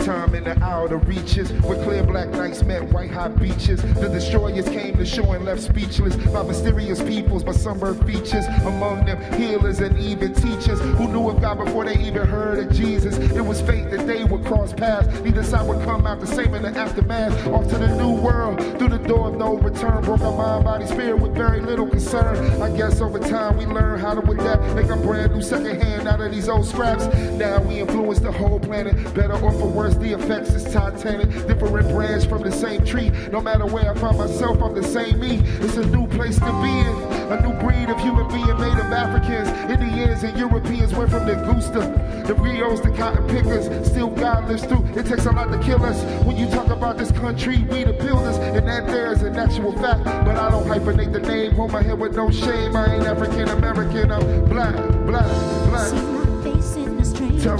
time in the outer reaches, where clear black nights met white hot beaches. The destroyers came to shore and left speechless by mysterious peoples, by sunburned features. Among them, healers and even teachers who knew of God before they even heard of Jesus. It was fate that they would cross paths. Neither side would come out the same in the aftermath. Off to the new world, through the door of no return. Broke our mind, body, spirit with very little concern. I guess over time we learn how to adapt, make a brand new second hand out of these old scraps. Now we influence the whole planet, better or for worse, the effects is titanic. Different branch from the same tree. No matter where I find myself, I'm the same me. It's a new place to be in, a new breed of human being made of Africans. Indians and Europeans went from the Gusta, the Rios, the cotton pickers. Still God lives through. It takes a lot to kill us. When you talk about this country, we the builders, and that there is an actual fact. But I don't hyphenate the name, hold my head with no shame. I ain't African American, I'm black, black, black. See my face in a stranger,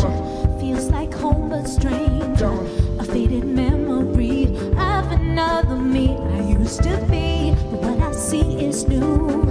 feels like home but strange. A faded memory of another me I used to be. But what I see is new,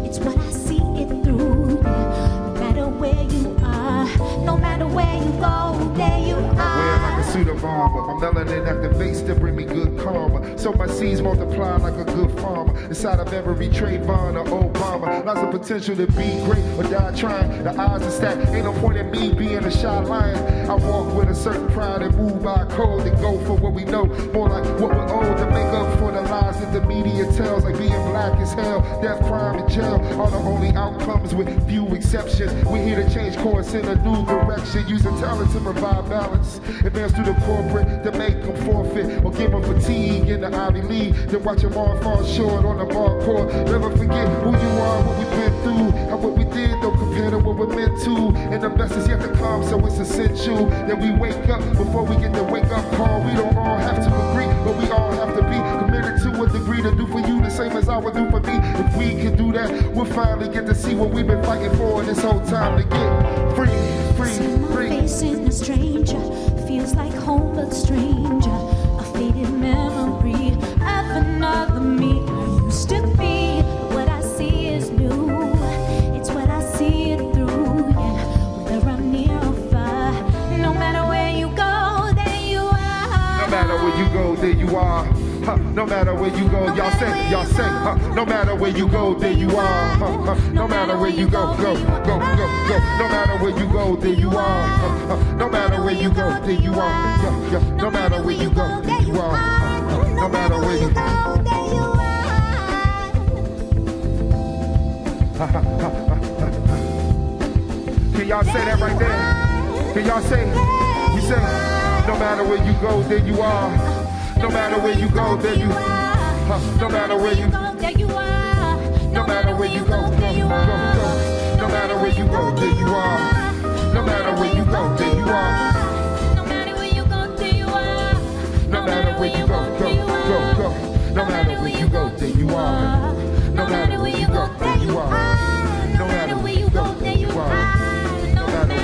it's what I see it through. No matter where you are, no matter where you go, there you are. Wearing like a suit of armor, my melanin activates to bring me good karma. So my seeds multiply like a good farmer. Inside of every Trayvon or Obama, lots of potential to be great or die trying. The odds are stacked, ain't no point in me being a shy lion. I walk with a certain pride and move by code and go for what we know, more like what we're owed to make up for the lies that the media tells, like being black as hell, death, crime, and jail are the only outcomes with few exceptions. We're here to change course in a new direction, using talent to provide balance. Advance through the corporate to make them forfeit or give them fatigue in the Ivy League, then watch them all fall short on the bar court. Never forget who you are, what we've been through, how what we did don't compare to what we're meant to. And the best is yet to come, so it's essential that we wake up before we get the wake up call. We don't all have to agree, but we all have to be committed to a degree to do for you the same as I would do for me. If we can do that, we'll finally get to see what we've been fighting for this whole time, to get free, free, See my free. face in a stranger, feels like home but stranger. A faded memory of another me I used to be. But what I see is new, it's what I see it through. Yeah, whether I'm near or far, no matter where you go, there you are. No matter where you go, there you are. No matter where you go, y'all say, no matter where you go, there you are. No matter where you go, go, go, go, go. No matter where you go, there you are. No matter where you go, there you are. No matter where you go, there you are. No matter where you go, there you are. Can y'all say that right there? Can y'all say? We say, no matter where you go, there you are. No matter where you go, there you are. No matter where you go, there you are. No matter where you go, there you are. No matter where you go, there you are. No matter where you go, there you are. No matter where you go, there you are. No matter where you go, go, go, go. No matter where you go, there you are. No matter where you go, there you are. No matter where you go, there you are. No matter where you go, there you are.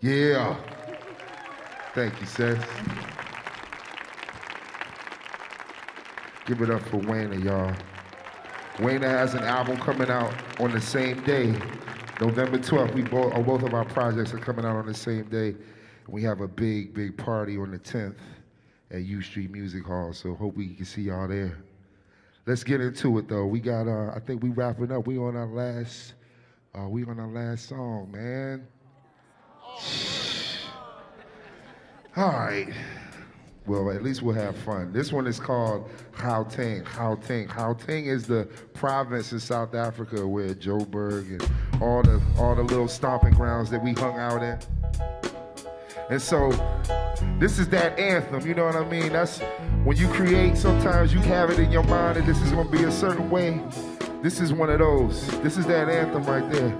Yeah. Thank you, sis. Give it up for Wayne, y'all. Wayne has an album coming out on the same day, November 12th. Both of our projects are coming out on the same day. We have a big party on the 10th at U Street Music Hall, so hope we can see y'all there. Let's get into it though. We got, I think we wrapping up. We on our last song, man. All right. Well, at least we'll have fun. This one is called Gauteng. Gauteng is the province in South Africa where Joburg and all the little stomping grounds that we hung out in. And so this is that anthem, you know what I mean? That's when you create, sometimes you have it in your mind that this is gonna be a certain way. This is one of those. This is that anthem right there.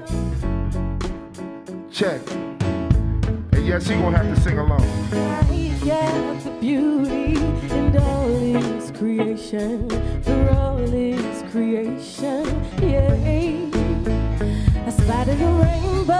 Check. And yes, you're gonna have to sing along. Yeah, the beauty in all His creation, for all His creation, yeah. I spotted a rainbow.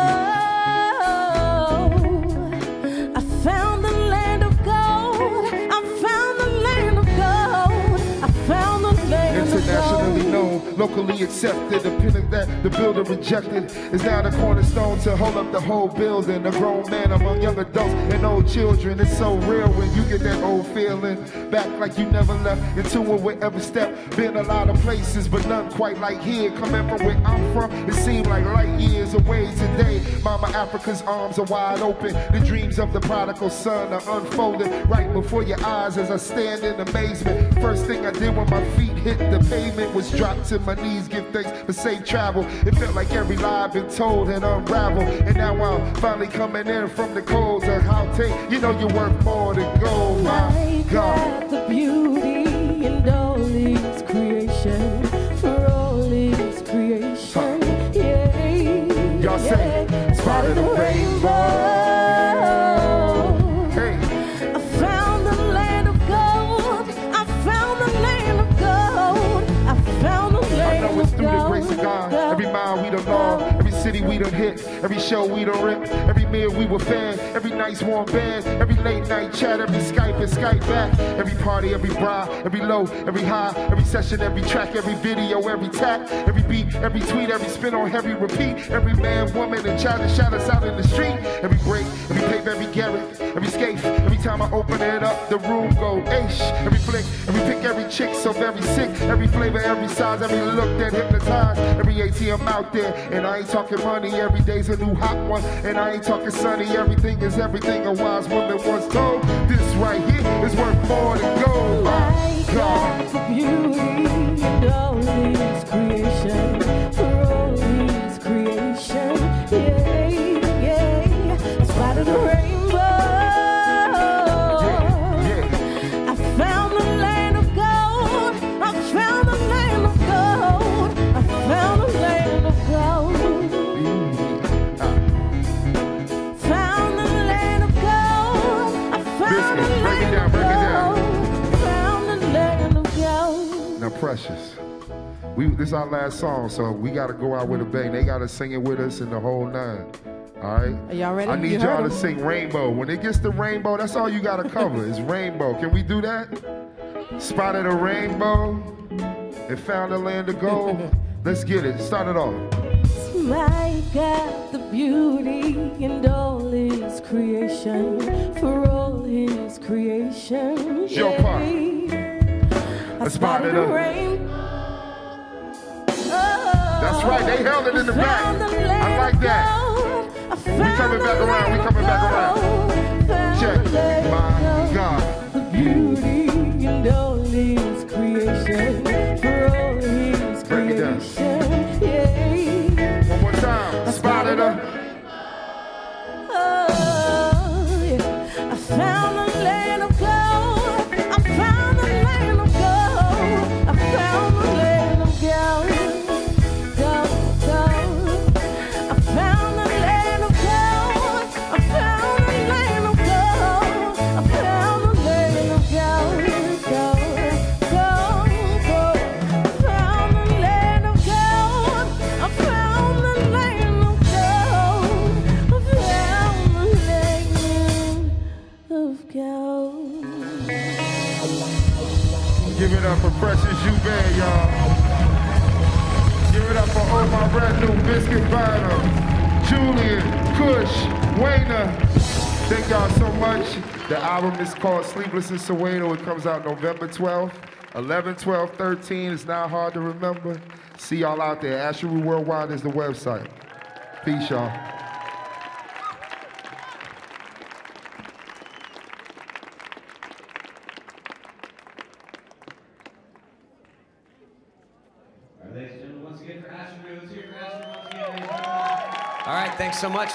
I found the land of gold. I found the land of gold. I found the land of gold. Internationally known, locally accepted. The pinnacle that the builder rejected is now the cornerstone to hold up the whole building. A grown man among young adults and old children. It's so real when you get that old feeling. Back like you never left into it with every step. Been a lot of places, but none quite like here. Coming from where I'm from, it seemed like light years away today. Mama Africa's arms are wide open. The dreams of the prodigal son are unfolding right before your eyes as I stand in amazement. First thing I did when my feet hit the pavement was drop to my knees, give thanks for safe travel. It felt like every lie I've been told had unraveled. And now I'm finally coming in from the cold to Gauteng. You know you're worth more than gold, my God. The beauty in all His creation, for all His creation, yeah. Y'all say, spotted a rainbow. Hey. I found the land of gold. I found the land of gold. I found the land of gold. I know it's through the grace of God. Every mile we done long, every city we done hit, every show we done ripped, every meal we were fed, every night's warm bed, every late night chat, every Skype and Skype back, every party, every bra, every low, every high, every session, every track, every video, every tap, every beat, every tweet, every spin on heavy repeat, every man, woman, and child that shout us out in the street, every break, every tape, every garret, every skate, every time I open it up, the room go ace, every flick, every pick, every chick, so very sick, every flavor, every size, every look that hypnotized, every ATM out there, and I ain't talking money, every day's a new hot one, and I ain't talking sunny, everything is everything a wise woman once told, this right here is worth more than gold, my God. The beauty in all His creation, for all His creation, yeah. I spotted a rainbow. Yeah. I found the land of gold. I found the land of gold. I found the land of gold. Found the land of gold. I found the land of gold. Found the land of gold. Now, Precious, this is our last song, so we got to go out with a bang. They got to sing it with us in the whole nine. All right? Are y'all ready? I need y'all to sing Rainbow. When it gets to Rainbow, that's all you got to cover is Rainbow. Can we do that? Spotted a rainbow and found a land of gold. Let's get it. Start it off. My God, the beauty in all His creation, for all His creation. It's your part. I spotted a rainbow. That's right. They held it in the back. I like that. We coming back around. We coming back around. Check. My God. The beauty in all His creation, for all His Break it down. creation. Yeah. One more time. Spotted a. I found the land of gold. I found the land of gold. I found the land of gold. Gold, gold. I found the land of gold. I found the land of gold. I found the land of gold. Gold, gold, gold. Joubert, y'all. Give it up for all my retinue, Biscuit Vinyl, Julian, Kush, Wayner. Thank y'all so much. The album is called Sleepless in Soweto. It comes out November 12th. 11, 12, 13. It's not hard to remember. See y'all out there. Asheru Worldwide is the website. Peace, y'all. Ladies and gentlemen, once again for Asheru. Let's hear it for Asheru once again, ladies and gentlemen. All right, thanks so much.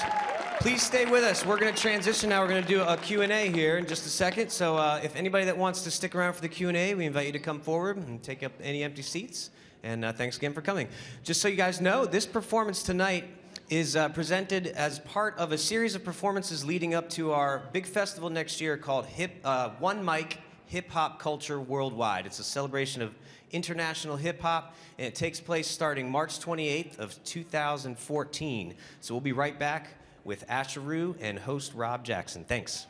Please stay with us. We're going to transition now. We're going to do a Q&A here in just a second. So if anybody that wants to stick around for the Q&A, we invite you to come forward and take up any empty seats. And thanks again for coming. Just so you guys know, this performance tonight is presented as part of a series of performances leading up to our big festival next year called One Mic Hip Hop Culture Worldwide. It's a celebration of international hip hop, and it takes place starting March 28th of 2014. So we'll be right back with Asheru and host Rob Jackson. Thanks.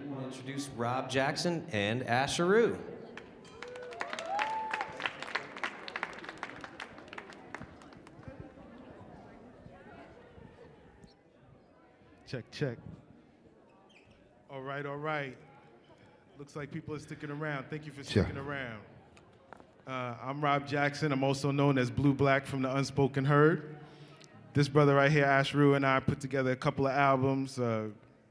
We'll introduce Rob Jackson and Asheru. Check, check. All right, all right. Looks like people are sticking around. Thank you for sticking around. I'm Rob Jackson. I'm also known as Blue Black from the Unspoken Herd. This brother right here, Asheru, and I put together a couple of albums,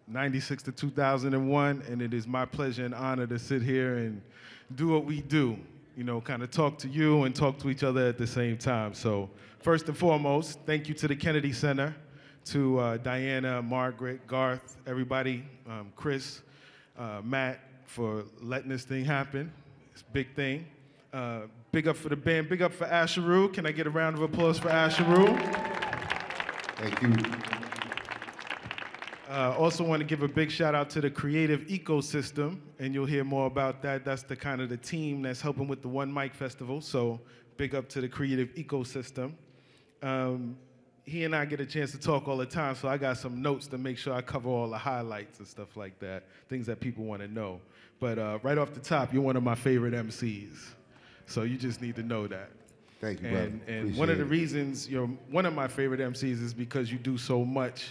96 to 2001, and it is my pleasure and honor to sit here and do what we do, you know, kind of talk to you and talk to each other at the same time. So first and foremost, thank you to the Kennedy Center, to Diana, Margaret, Garth, everybody, Chris, Matt, for letting this thing happen. It's a big thing. Big up for the band, big up for Asheru. Can I get a round of applause for Asheru? Thank you. Also want to give a big shout out to the creative ecosystem, and you'll hear more about that. That's the kind of the team that's helping with the One Mic Festival, so big up to the creative ecosystem. He and I get a chance to talk all the time, so I got some notes to make sure I cover all the highlights and stuff like that, things that people want to know. But right off the top, you're one of my favorite MCs, so you just need to know that. Thank you, brother. And one of the reasons you're one of my favorite MCs is because you do so much.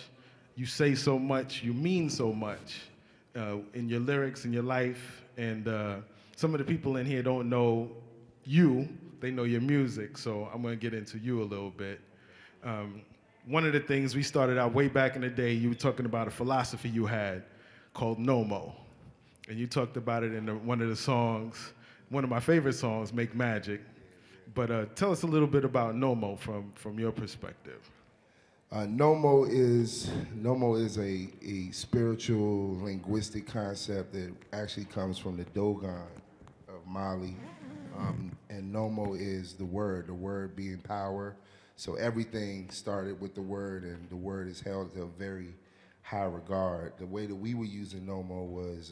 You say so much, you mean so much in your lyrics, in your life, and some of the people in here don't know you, they know your music, so I'm gonna get into you a little bit. One of the things we started out way back in the day, you were talking about a philosophy you had called NOMO, and you talked about it in one of the songs, one of my favorite songs, Make Magic, but tell us a little bit about NOMO from your perspective. NOMO is a spiritual linguistic concept that actually comes from the Dogon of Mali. And NOMO is the word being power. So everything started with the word, and the word is held to a very high regard. The way that we were using NOMO was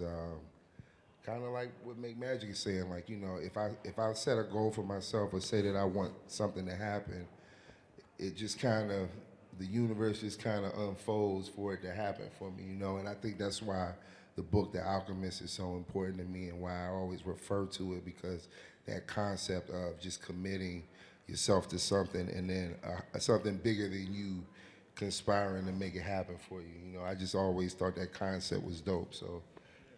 Kind of like what Make Magic is saying, like, you know, if I set a goal for myself or say that I want something to happen, it just kind of, the universe just kind of unfolds for it to happen for me, you know. And I think that's why the book The Alchemist is so important to me, and why I always refer to it, because that concept of just committing yourself to something, and then something bigger than you conspiring to make it happen for you. You know, I just always thought that concept was dope, so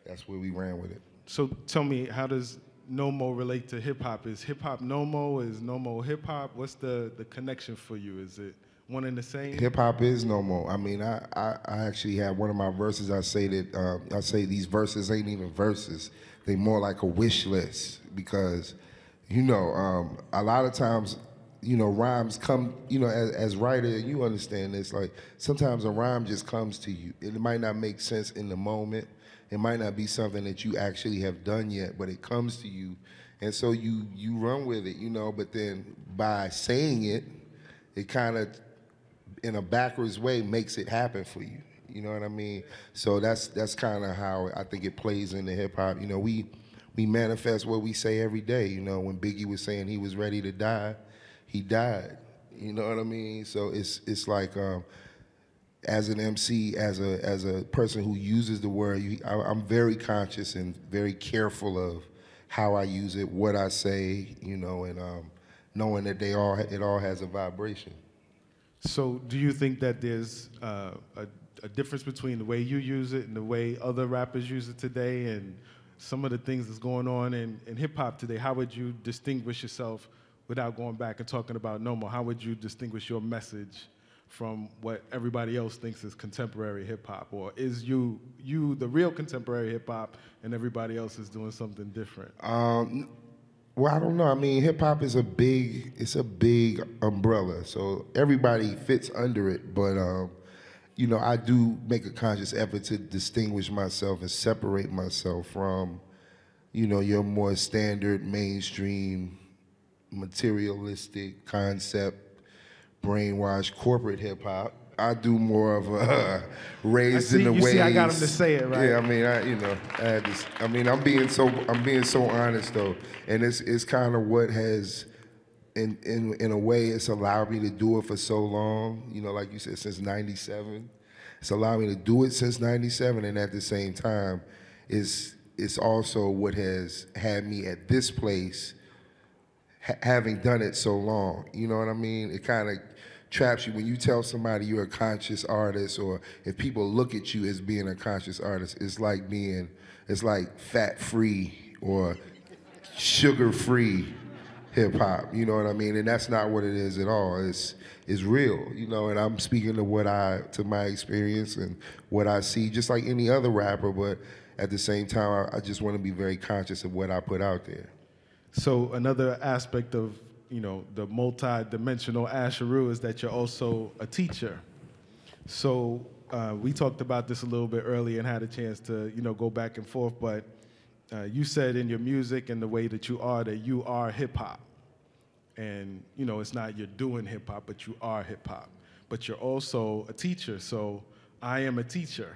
that's where we ran with it. So tell me, how does Nomo relate to hip hop? Is hip hop Nomo? Is Nomo hip hop? What's the connection for you? Is it one and the same? Hip hop is Nomo. I mean, I actually have one of my verses. I say that I say these verses ain't even verses. They more like a wish list, because, you know, a lot of times, you know, rhymes come, you know, as writer, you understand this, like, sometimes a rhyme just comes to you. It might not make sense in the moment. It might not be something that you actually have done yet, but it comes to you. And so you run with it, you know, but then by saying it, it kind of, in a backwards way, makes it happen for you. You know what I mean? So that's kind of how I think it plays into hip hop. You know, we manifest what we say every day. You know, when Biggie was saying he was ready to die, he died. You know what I mean? So it's like, as an MC, as a person who uses the word, I'm very conscious and very careful of how I use it, what I say, you know, and knowing that it all has a vibration. So do you think that there's a difference between the way you use it and the way other rappers use it today, and some of the things that's going on in hip hop today? How would you distinguish yourself, without going back and talking about Nomo? How would you distinguish your message from what everybody else thinks is contemporary hip hop? Or is you the real contemporary hip hop and everybody else is doing something different? Well, I don't know. I mean, hip hop is a big umbrella, so everybody fits under it. But you know, I do make a conscious effort to distinguish myself and separate myself from, you know, your more standard mainstream materialistic concept, brainwashed corporate hip hop. I do more of a raised in the ways. See, I got him to say it, right? Yeah, I mean, I'm being so honest though, and it's kind of what has, in a way, it's allowed me to do it for so long. You know, like you said, since '97, it's allowed me to do it since '97, and at the same time, it's also what has had me at this place, having done it so long. You know what I mean? It kind of traps you when you tell somebody you're a conscious artist, or if people look at you as being a conscious artist. It's like fat-free or sugar-free hip-hop, you know what I mean? And that's not what it is at all. It's real, you know, and I'm speaking to my experience and what I see, just like any other rapper, but at the same time, I just want to be very conscious of what I put out there. So another aspect of, you know, the multi-dimensional Asheru is that you're also a teacher. So we talked about this a little bit earlier and had a chance to, you know, go back and forth, but you said in your music and the way that you are hip-hop. And, you know, it's not you're doing hip-hop, but you are hip-hop. But you're also a teacher, so I am a teacher.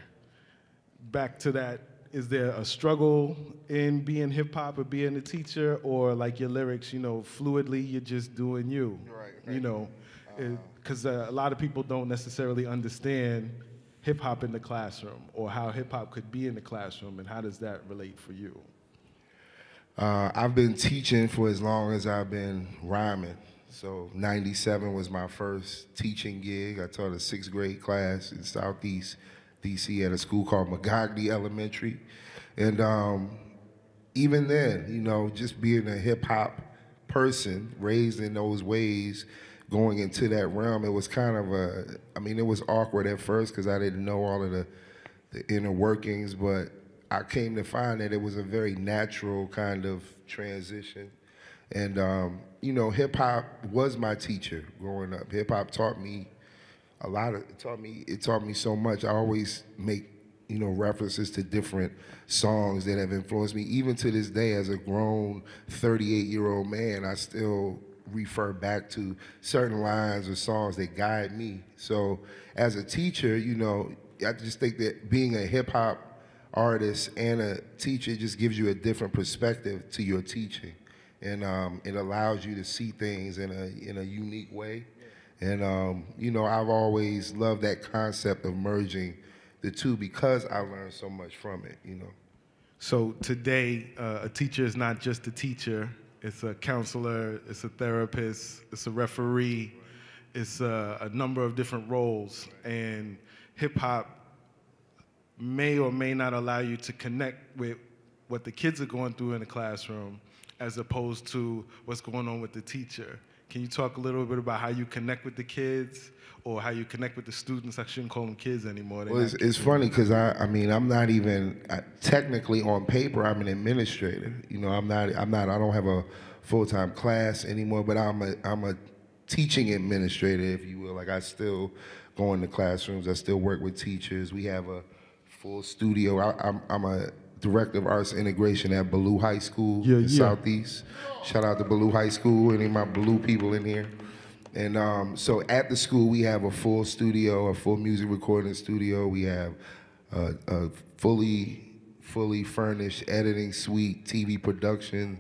Back to that, is there a struggle in being hip-hop or being a teacher, or like your lyrics, you know, fluidly, you're just doing you? Right. You know, because a lot of people don't necessarily understand hip-hop in the classroom, or how hip-hop could be in the classroom, and how does that relate for you? I've been teaching for as long as I've been rhyming. So '97 was my first teaching gig. I taught a 6th grade class in Southeast DC at a school called Magogny Elementary. And even then, you know, just being a hip hop person, raised in those ways, going into that realm, it was kind of it was awkward at first because I didn't know all of the inner workings, but I came to find that it was a very natural kind of transition. And, you know, hip hop was my teacher growing up. Hip hop taught me it taught me so much. I always make, you know, references to different songs that have influenced me. Even to this day, as a grown 38-year-old man, I still refer back to certain lines or songs that guide me. So as a teacher, you know, I just think that being a hip hop artist and a teacher, it just gives you a different perspective to your teaching. And it allows you to see things in a unique way. And, you know, I've always loved that concept of merging the two because I learned so much from it, you know. So today, a teacher is not just a teacher. It's a counselor, it's a therapist, it's a referee, it's a number of different roles. And hip-hop may or may not allow you to connect with what the kids are going through in the classroom as opposed to what's going on with the teacher. Can you talk a little bit about how you connect with the kids or how you connect with the students? I shouldn't call them kids anymore. Well, it's funny because I mean, I'm not even technically on paper. I'm an administrator. You know, I don't have a full-time class anymore, but I'm a teaching administrator, if you will. Like I still go into classrooms. I still work with teachers. We have a full studio. I'm a director of arts integration at Ballou High School in Southeast. Shout out to Ballou High School, any of my Ballou people in here. And so at the school, we have a full studio, a full music recording studio. We have a fully furnished editing suite, TV production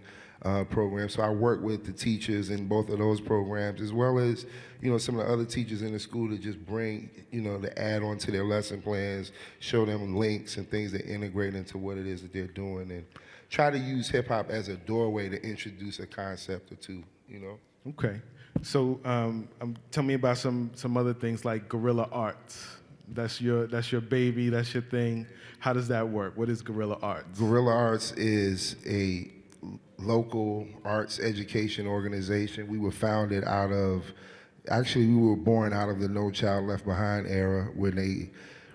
program. So I work with the teachers in both of those programs, as well as, you know, some of the other teachers in the school to just bring, you know, to add on to their lesson plans, show them links and things that integrate into what it is that they're doing, and try to use hip hop as a doorway to introduce a concept or two, you know. Okay. So tell me about some other things like guerrilla arts. That's your baby, that's your thing. How does that work? What is guerrilla arts? Guerrilla Arts is a local arts education organization. We were founded we were born out of the No Child Left Behind era, when they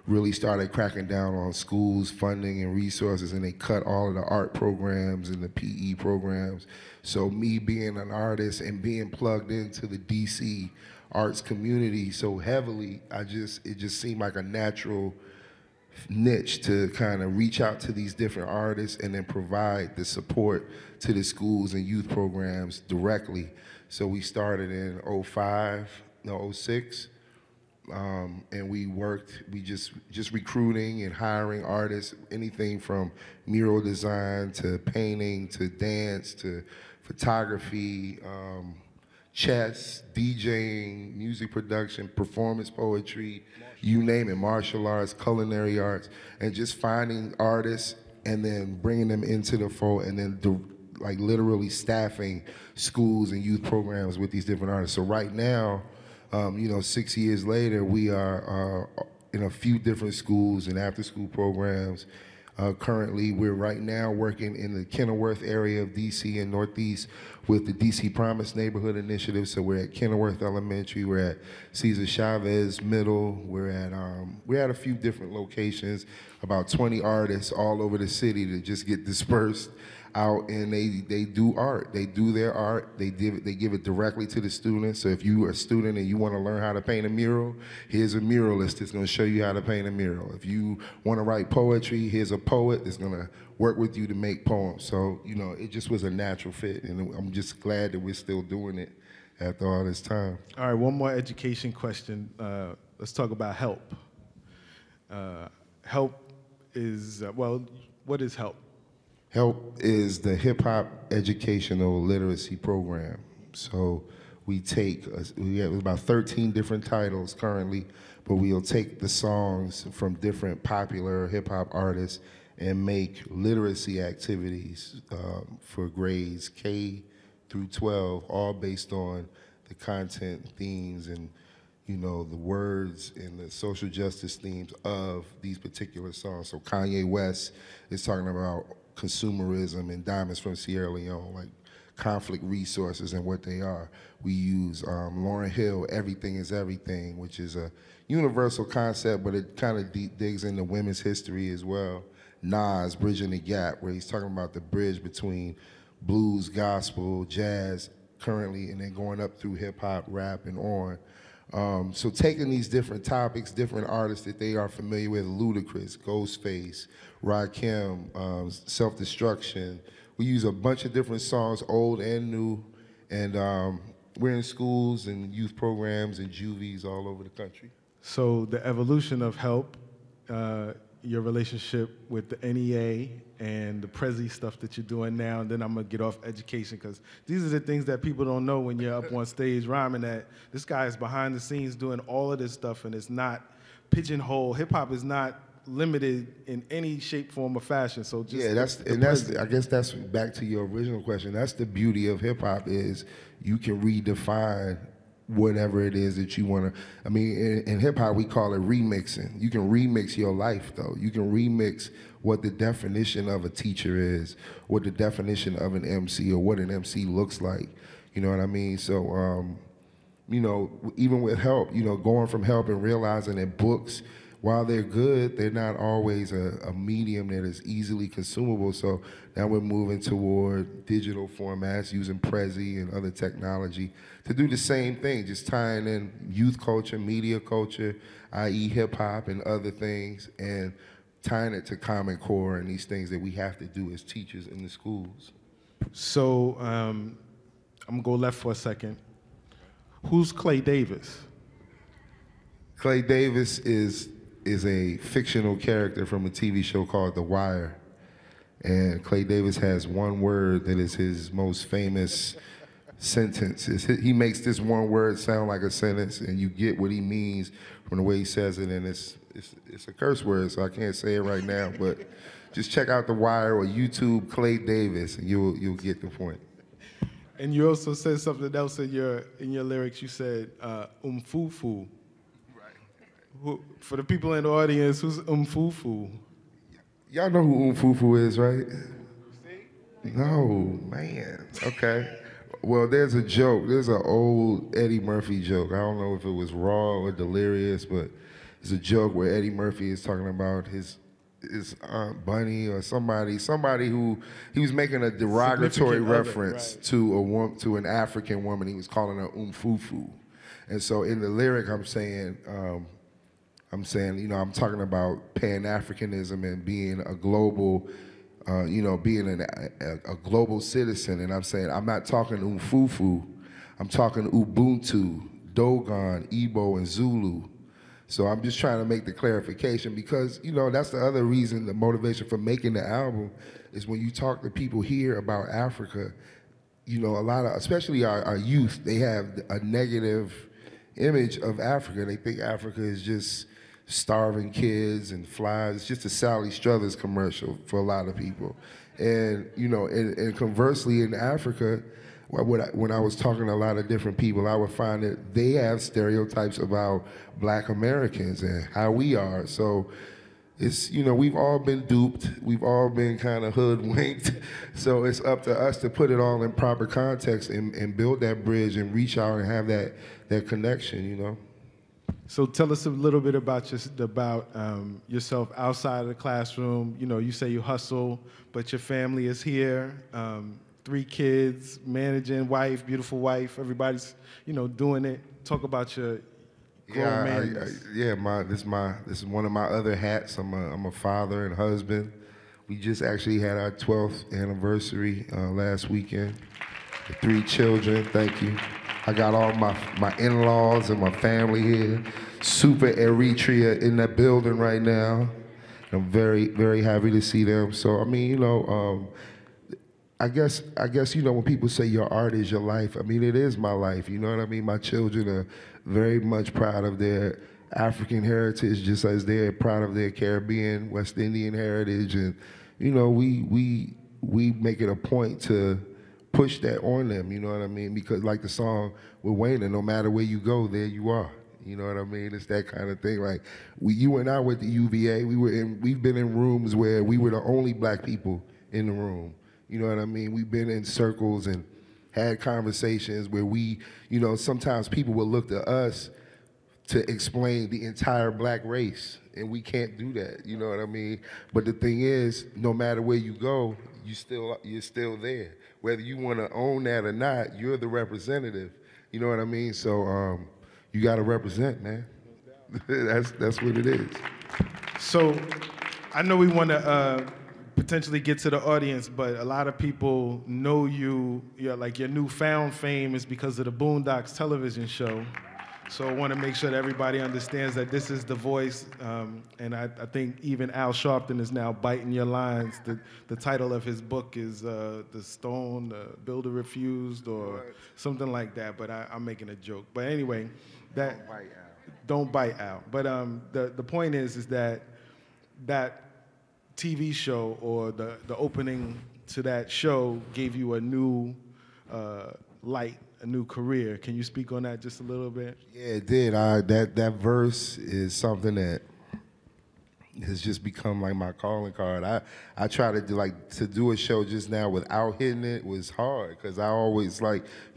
really started cracking down on schools, funding, and resources, and they cut all of the art programs and the PE programs. So me being an artist and being plugged into the DC arts community so heavily, it just seemed like a natural niche to kind of reach out to these different artists and then provide the support to the schools and youth programs directly. So we started in 06, and we just recruiting and hiring artists, anything from mural design to painting to dance to photography, chess, DJing, music production, performance poetry, you name it, martial arts, culinary arts, and just finding artists and then bringing them into the fold, and then like literally staffing schools and youth programs with these different artists. So right now, you know, 6 years later, we are in a few different schools and after-school programs. Currently, we're right now working in the Kenilworth area of DC and Northeast with the DC Promise Neighborhood Initiative. So we're at Kenilworth Elementary, we're at Cesar Chavez Middle, we're at a few different locations, about 20 artists all over the city to just get dispersed out, and they do art. They do their art. They give it directly to the students. So if you are a student and you want to learn how to paint a mural, here's a muralist that's going to show you how to paint a mural. If you want to write poetry, here's a poet that's going to work with you to make poems. So, you know, it just was a natural fit, and I'm just glad that we're still doing it after all this time. All right, one more education question. Let's talk about HELP. HELP is, what is HELP? HELP is the Hip Hop Educational Literacy Program. So we have about 13 different titles currently, but we'll take the songs from different popular hip hop artists and make literacy activities for grades K through 12, all based on the content, themes, and, you know, the words and the social justice themes of these particular songs. So Kanye West is talking about consumerism and diamonds from Sierra Leone, like conflict resources and what they are. We use Lauryn Hill, Everything is Everything, which is a universal concept, but it kind of digs into women's history as well. Nas, Bridging the Gap, where he's talking about the bridge between blues, gospel, jazz, currently, and then going up through hip hop, rap, and on. So taking these different topics, different artists that they are familiar with, Ludacris, Ghostface, Rakim, Self-Destruction. We use a bunch of different songs, old and new, and we're in schools and youth programs and juvies all over the country. So the evolution of HELP, your relationship with the NEA and the Prezi stuff that you're doing now, and then I'm gonna get off education, because these are the things that people don't know when you're up on stage rhyming, that this guy is behind the scenes doing all of this stuff, and it's not pigeonhole. Hip hop is not limited in any shape, form, or fashion. So just I guess that's back to your original question. That's the beauty of hip hop, is you can redefine whatever it is that you want to. I mean, in hip hop we call it remixing. You can remix your life, though. You can remix what the definition of a teacher is, what the definition of an MC, or what an MC looks like. You know what I mean? So, you know, even with help, you know, going from help and realizing that books, while they're good, they're not always a medium that is easily consumable. So now we're moving toward digital formats, using Prezi and other technology to do the same thing, just tying in youth culture, media culture, i.e. hip hop and other things, and tying it to Common Core and these things that we have to do as teachers in the schools. So I'm gonna go left for a second. Who's Clay Davis? Clay Davis is a fictional character from a TV show called The Wire. And Clay Davis has one word that is his most famous sentence. He makes this one word sound like a sentence, and you get what he means from the way he says it, and it's a curse word, so I can't say it right now, but just check out The Wire or YouTube Clay Davis, and you'll get the point. And you also said something else in your lyrics. You said umfufu. For the people in the audience, who's umfufu? Y'all know who umfufu is, right? No, man. Okay. Well, there's a joke. There's an old Eddie Murphy joke. I don't know if it was raw or delirious, but it's a joke where Eddie Murphy is talking about his Aunt Bunny or somebody who he was making a derogatory reference to an African woman. He was calling her umfufu. And so in the lyric, I'm saying, you know, I'm talking about Pan-Africanism and being a global, you know, being a global citizen. And I'm saying, I'm not talking umfufu, I'm talking Ubuntu, Dogon, Igbo, and Zulu. So I'm just trying to make the clarification, because, you know, that's the other reason, the motivation for making the album, is when you talk to people here about Africa, you know, a lot of, especially our youth, they have a negative image of Africa. They think Africa is just starving kids and flies. It's just a Sally Struthers commercial for a lot of people. And, you know, and conversely in Africa, when I was talking to a lot of different people, I would find that they have stereotypes about Black Americans and how we are. So it's, you know, we've all been duped. We've all been kind of hoodwinked. So it's up to us to put it all in proper context and build that bridge and reach out and have that connection, you know. So tell us a little bit about yourself outside of the classroom. You know, you say you hustle, but your family is here. 3 kids, managing wife, beautiful wife. Everybody's, you know, doing it. Talk about your grown man. This is one of my other hats. I'm a father and husband. We just actually had our 12th anniversary last weekend. The 3 children. Thank you. I got all my in-laws and my family here. Super Eritrea in that building right now. I'm very, very happy to see them. So, I mean, you know, I guess, you know, when people say your art is your life, I mean, it is my life, you know what I mean? My children are very much proud of their African heritage, just as they're proud of their Caribbean, West Indian heritage. And, you know, we make it a point to push that on them, you know what I mean? Because like the song with Wayne, no matter where you go, there you are. You know what I mean? It's that kind of thing. Like, you and I went to UVA. We've been in rooms where we were the only Black people in the room. You know what I mean? We've been in circles and had conversations where we, you know, sometimes people will look to us to explain the entire Black race, and we can't do that, you know what I mean? But the thing is, no matter where you go, you're still there. Whether you want to own that or not, you're the representative, you know what I mean? So you got to represent, man. That's what it is. So I know we want to potentially get to the audience, but a lot of people know you, like your newfound fame is because of the Boondocks television show. So I want to make sure that everybody understands that this is the voice, and I think even Al Sharpton is now biting your lines. The title of his book is The Stone, the Builder Refused, or something like that, but I'm making a joke. But anyway, don't bite Al. But the point is that TV show or the opening to that show gave you a new light, a new career. Can you speak on that just a little bit? Yeah, it did. That verse is something that has just become like my calling card. I try to do a show just now without hitting it was hard because I always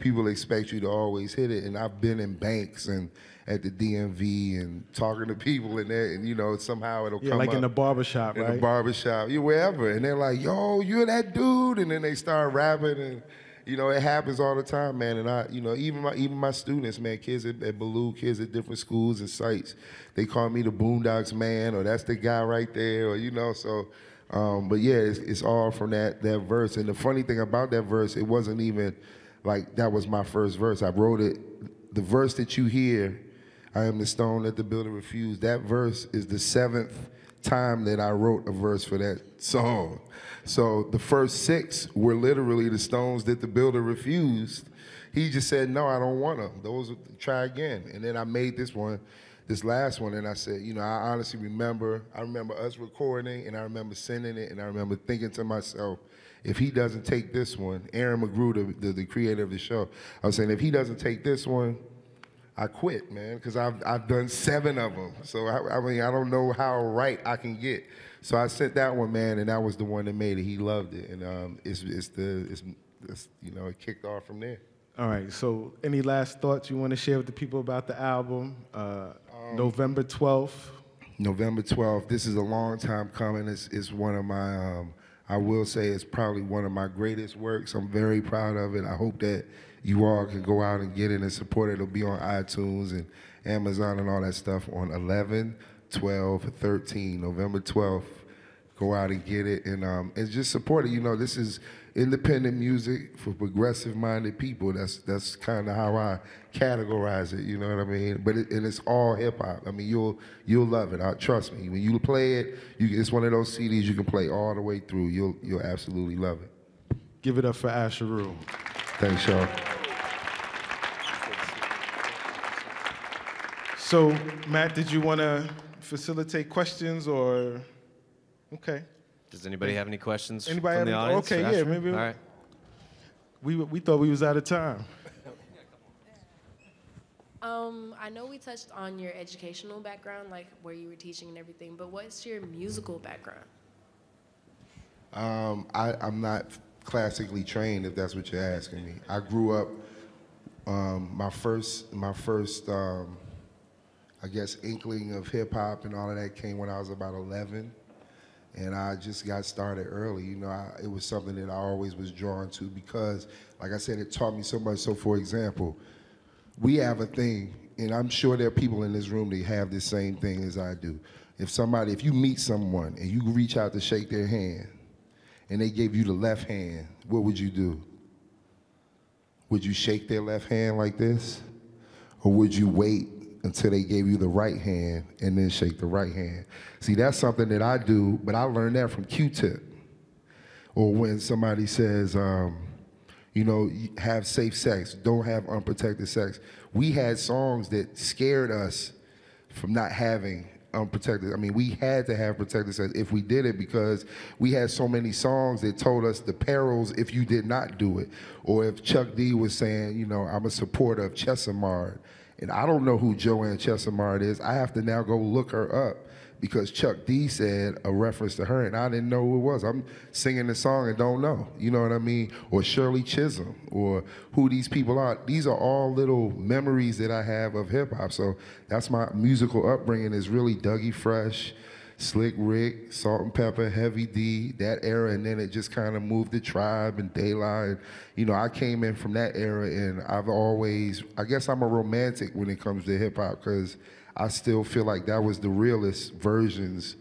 people expect you to always hit it, and I've been in banks and at the DMV and talking to people in there, and somehow it'll come like up. In the barbershop, right? In the barbershop, wherever, and they're like, "Yo, you're that dude," and then they start rapping and. It happens all the time, man. And I, even my students, man, kids at Baloo, kids at different schools and sites, they call me the Boondocks man, or that's the guy right there, or so. But yeah, it's all from that verse. And the funny thing about that verse, it wasn't even like that was my first verse. I wrote it. The verse that you hear, I am the stone that the builder refused. That verse is the 7th time that I wrote a verse for that song. So the first 6 were literally the stones that the builder refused. He just said, no, I don't want them. Those, try again. And then I made this last one, and I said, I honestly remember us recording, and I remember sending it, and I remember thinking to myself, if he doesn't take this one, Aaron McGrew, the creator of the show, I was saying, if he doesn't take this one, I quit, man, because I've done 7 of them. So I mean, I don't know how right I can get. So I sent that one, man, and that was the one that made it. He loved it, and it kicked off from there. All right. So any last thoughts you want to share with the people about the album? November 12th. November 12th. This is a long time coming. It's one of my. I will say it's probably one of my greatest works. I'm very proud of it. I hope that you all can go out and get it and support it. It'll be on iTunes and Amazon and all that stuff on 11, 12, 13, November 12th. Go out and get it and just support it. This is independent music for progressive-minded people. That's kind of how I categorize it. You know what I mean? But it's all hip hop. I mean, you'll love it. Trust me. When you play it, it's one of those CDs you can play all the way through. You'll absolutely love it. Give it up for Asheru. Thanks, y'all. So, Matt, did you want to facilitate questions or? Okay. Does anybody have any questions from the audience? Okay, yeah, maybe. All right. We thought we was out of time. I know we touched on your educational background, like where you were teaching and everything, but what's your musical background? I'm not classically trained, if that's what you're asking me. I grew up. My first. I guess inkling of hip hop and all of that came when I was about 11. And I just got started early. It was something that I always was drawn to because, like I said, it taught me so much. So, for example, we have a thing, and I'm sure there are people in this room that have the same thing as I do. If you meet someone and you reach out to shake their hand and they gave you the left hand, what would you do? Would you shake their left hand like this? Or would you wait until they gave you the right hand and then shake the right hand? See, that's something that I do, but I learned that from Q-Tip. Or when somebody says, have safe sex, don't have unprotected sex. We had songs that scared us from not having unprotected. I mean, we had to have protected sex if we did it because we had so many songs that told us the perils if you did not do it. Or if Chuck D was saying, I'm a supporter of Chesimard, and I don't know who Joanne Chesimard is. I have to now go look her up because Chuck D said a reference to her, and I didn't know who it was. I'm singing the song and don't know. You know what I mean? Or Shirley Chisholm, or who these people are. These are all little memories that I have of hip-hop. So that's my musical upbringing is really Dougie Fresh, Slick Rick, Salt and Pepper, Heavy D, that era, and then it just kind of moved to Tribe and De La. And, I came in from that era, and I guess I'm a romantic when it comes to hip-hop because I still feel like that was the realest versions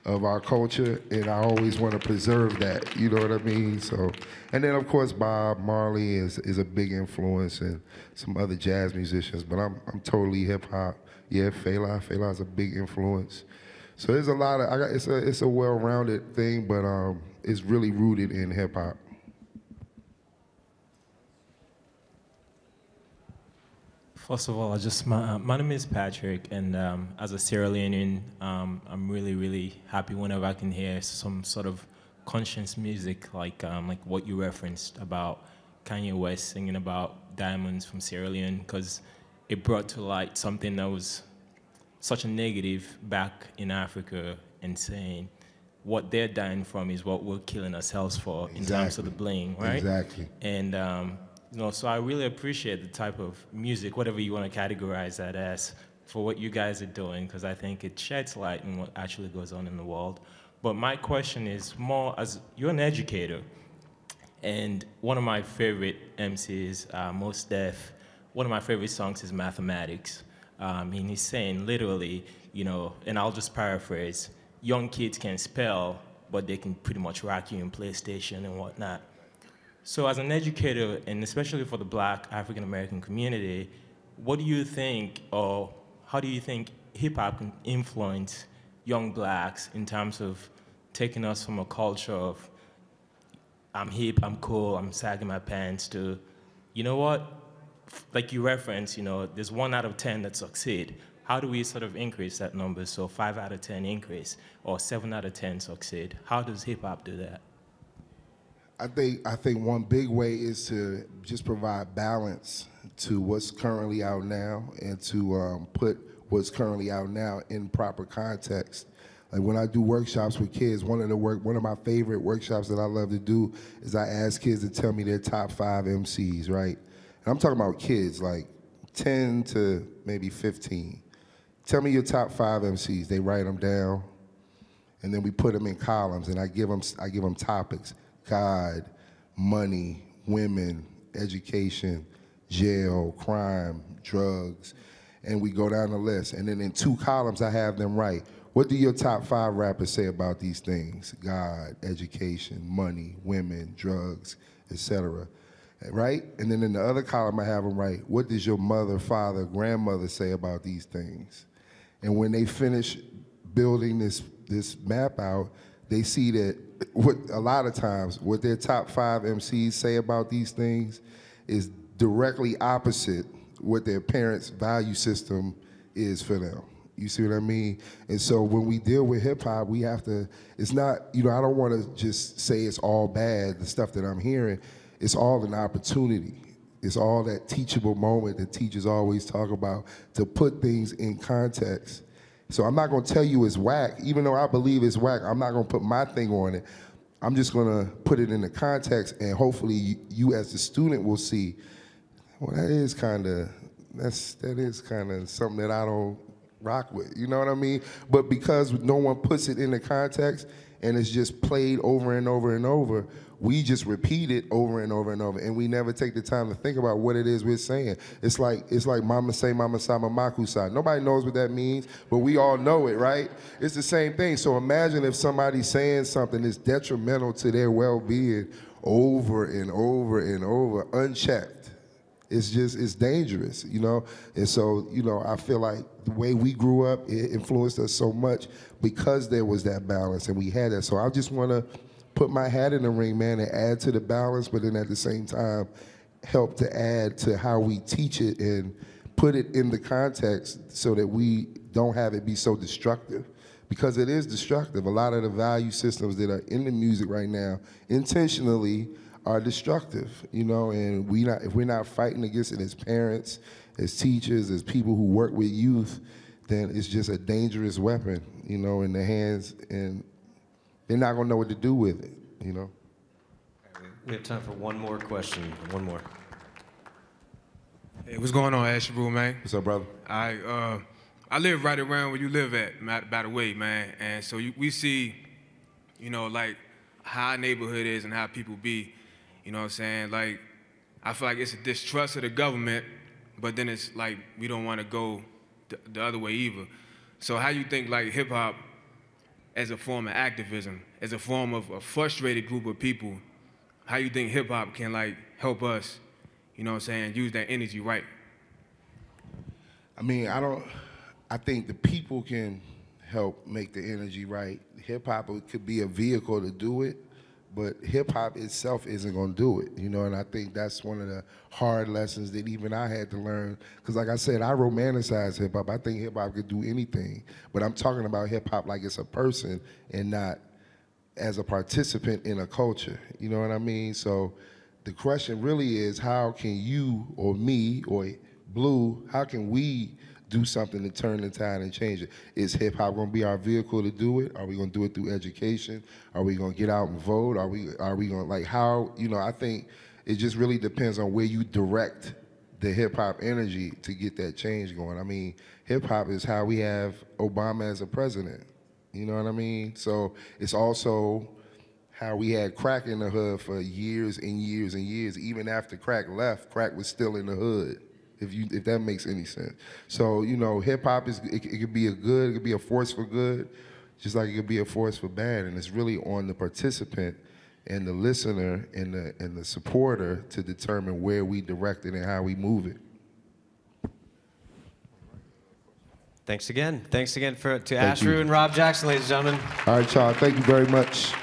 of our culture, and I always want to preserve that. You know what I mean? So, and then of course Bob Marley is a big influence, and some other jazz musicians. But I'm totally hip hop. Yeah, Fela's a big influence. So there's a lot of it's a well-rounded thing, but it's really rooted in hip hop. First of all, my name is Patrick, and as a Sierra Leonean, I'm really, really happy whenever I can hear some sort of conscious music, like what you referenced about Kanye West singing about diamonds from Sierra Leone, because it brought to light something that was such a negative back in Africa, and saying what they're dying from is what we're killing ourselves for in terms of the bling, right? Exactly. And so I really appreciate the type of music, whatever you want to categorize that as, for what you guys are doing, because I think it sheds light on what actually goes on in the world. But my question is more, as you're an educator, and one of my favorite MCs, Mos Def, one of my favorite songs is Mathematics. And he's saying literally, and I'll just paraphrase, young kids can spell, but they can pretty much rock you in PlayStation and whatnot. So as an educator, and especially for the Black African-American community, what do you think, or how do you think hip-hop can influence young Blacks in terms of taking us from a culture of I'm hip, I'm cool, I'm sagging my pants, to, you know what, like you referenced, there's 1 out of 10 that succeed. How do we sort of increase that number? So 5 out of 10 increase, or 7 out of 10 succeed. How does hip-hop do that? I think one big way is to just provide balance to what's currently out now, and to put what's currently out now in proper context. Like when I do workshops with kids, one of my favorite workshops that I love to do is I ask kids to tell me their top 5 MCs, right? And I'm talking about kids like 10 to maybe 15. Tell me your top 5 MCs. They write them down, and then we put them in columns, and I give them topics: God, money, women, education, jail, crime, drugs, and we go down the list. And then in 2 columns, I have them write, what do your top 5 rappers say about these things? God, education, money, women, drugs, etc. Right? And then in the other column, I have them write, what does your mother, father, grandmother say about these things? And when they finish building this map out, they see that a lot of times what their top 5 MCs say about these things is directly opposite what their parents' value system is for them. You see what I mean? And so when we deal with hip hop, we have to, it's not, I don't want to just say it's all bad, the stuff that I'm hearing. It's all an opportunity. It's all that teachable moment that teachers always talk about, to put things in context. So I'm not going to tell you it's whack. Even though I believe it's whack, I'm not going to put my thing on it. I'm just going to put it in the context, and hopefully you as the student will see, well, that is kind of something that I don't rock with. You know what I mean? But because no one puts it in the context and it's just played over and over and over, we just repeat it over and over and over, and we never take the time to think about what it is we're saying. It's like mama say, mama sa, mamaku sa. Nobody knows what that means, but we all know it, right? It's the same thing. So imagine if somebody's saying something that's detrimental to their well-being over and over and over, unchecked. It's dangerous, And so, I feel like the way we grew up, it influenced us so much because there was that balance, and we had that. So I just want to put my hat in the ring, man, and add to the balance, but then at the same time, help to add to how we teach it and put it in the context so that we don't have it be so destructive. Because it is destructive. A lot of the value systems that are in the music right now, intentionally, are destructive, and if we're not fighting against it as parents, as teachers, as people who work with youth, then it's just a dangerous weapon, in the hands, and they're not gonna know what to do with it, We have time for one more question. One more. Hey, what's going on, Asheru, man? What's up, brother? I live right around where you live at, by the way, man. And so we see, like how our neighborhood is and how people be. You know what I'm saying? Like, I feel like it's a distrust of the government, but then it's like we don't want to go the other way either. So how you think like hip hop as a form of activism, as a form of a frustrated group of people, how you think hip hop can like help us, you know what I'm saying, use that energy right? I mean, I think the people can help make the energy right. Hip hop could be a vehicle to do it, but hip hop itself isn't gonna do it, you know, and I think that's one of the hard lessons that even I had to learn. Because like I said, I romanticize hip hop. I think hip hop could do anything, but I'm talking about hip hop like it's a person and not as a participant in a culture, you know what I mean? So the question really is, how can you or me or Blue, how can we do something to turn the tide and change it? Is hip hop gonna be our vehicle to do it? Are we gonna do it through education? Are we gonna get out and vote? Are we gonna, like, how, you know, I think it just really depends on where you direct the hip hop energy to get that change going. I mean, hip hop is how we have Obama as a president. You know what I mean? So it's also how we had crack in the hood for years and years and years. Even after crack left, crack was still in the hood. If that makes any sense. So, you know, hip hop it could be it could be a force for good, just like it could be a force for bad. And it's really on the participant and the listener and the supporter to determine where we direct it and how we move it. Thanks again. Thanks again to Asheru and Rob Jackson, ladies and gentlemen. All right, y'all. Thank you very much.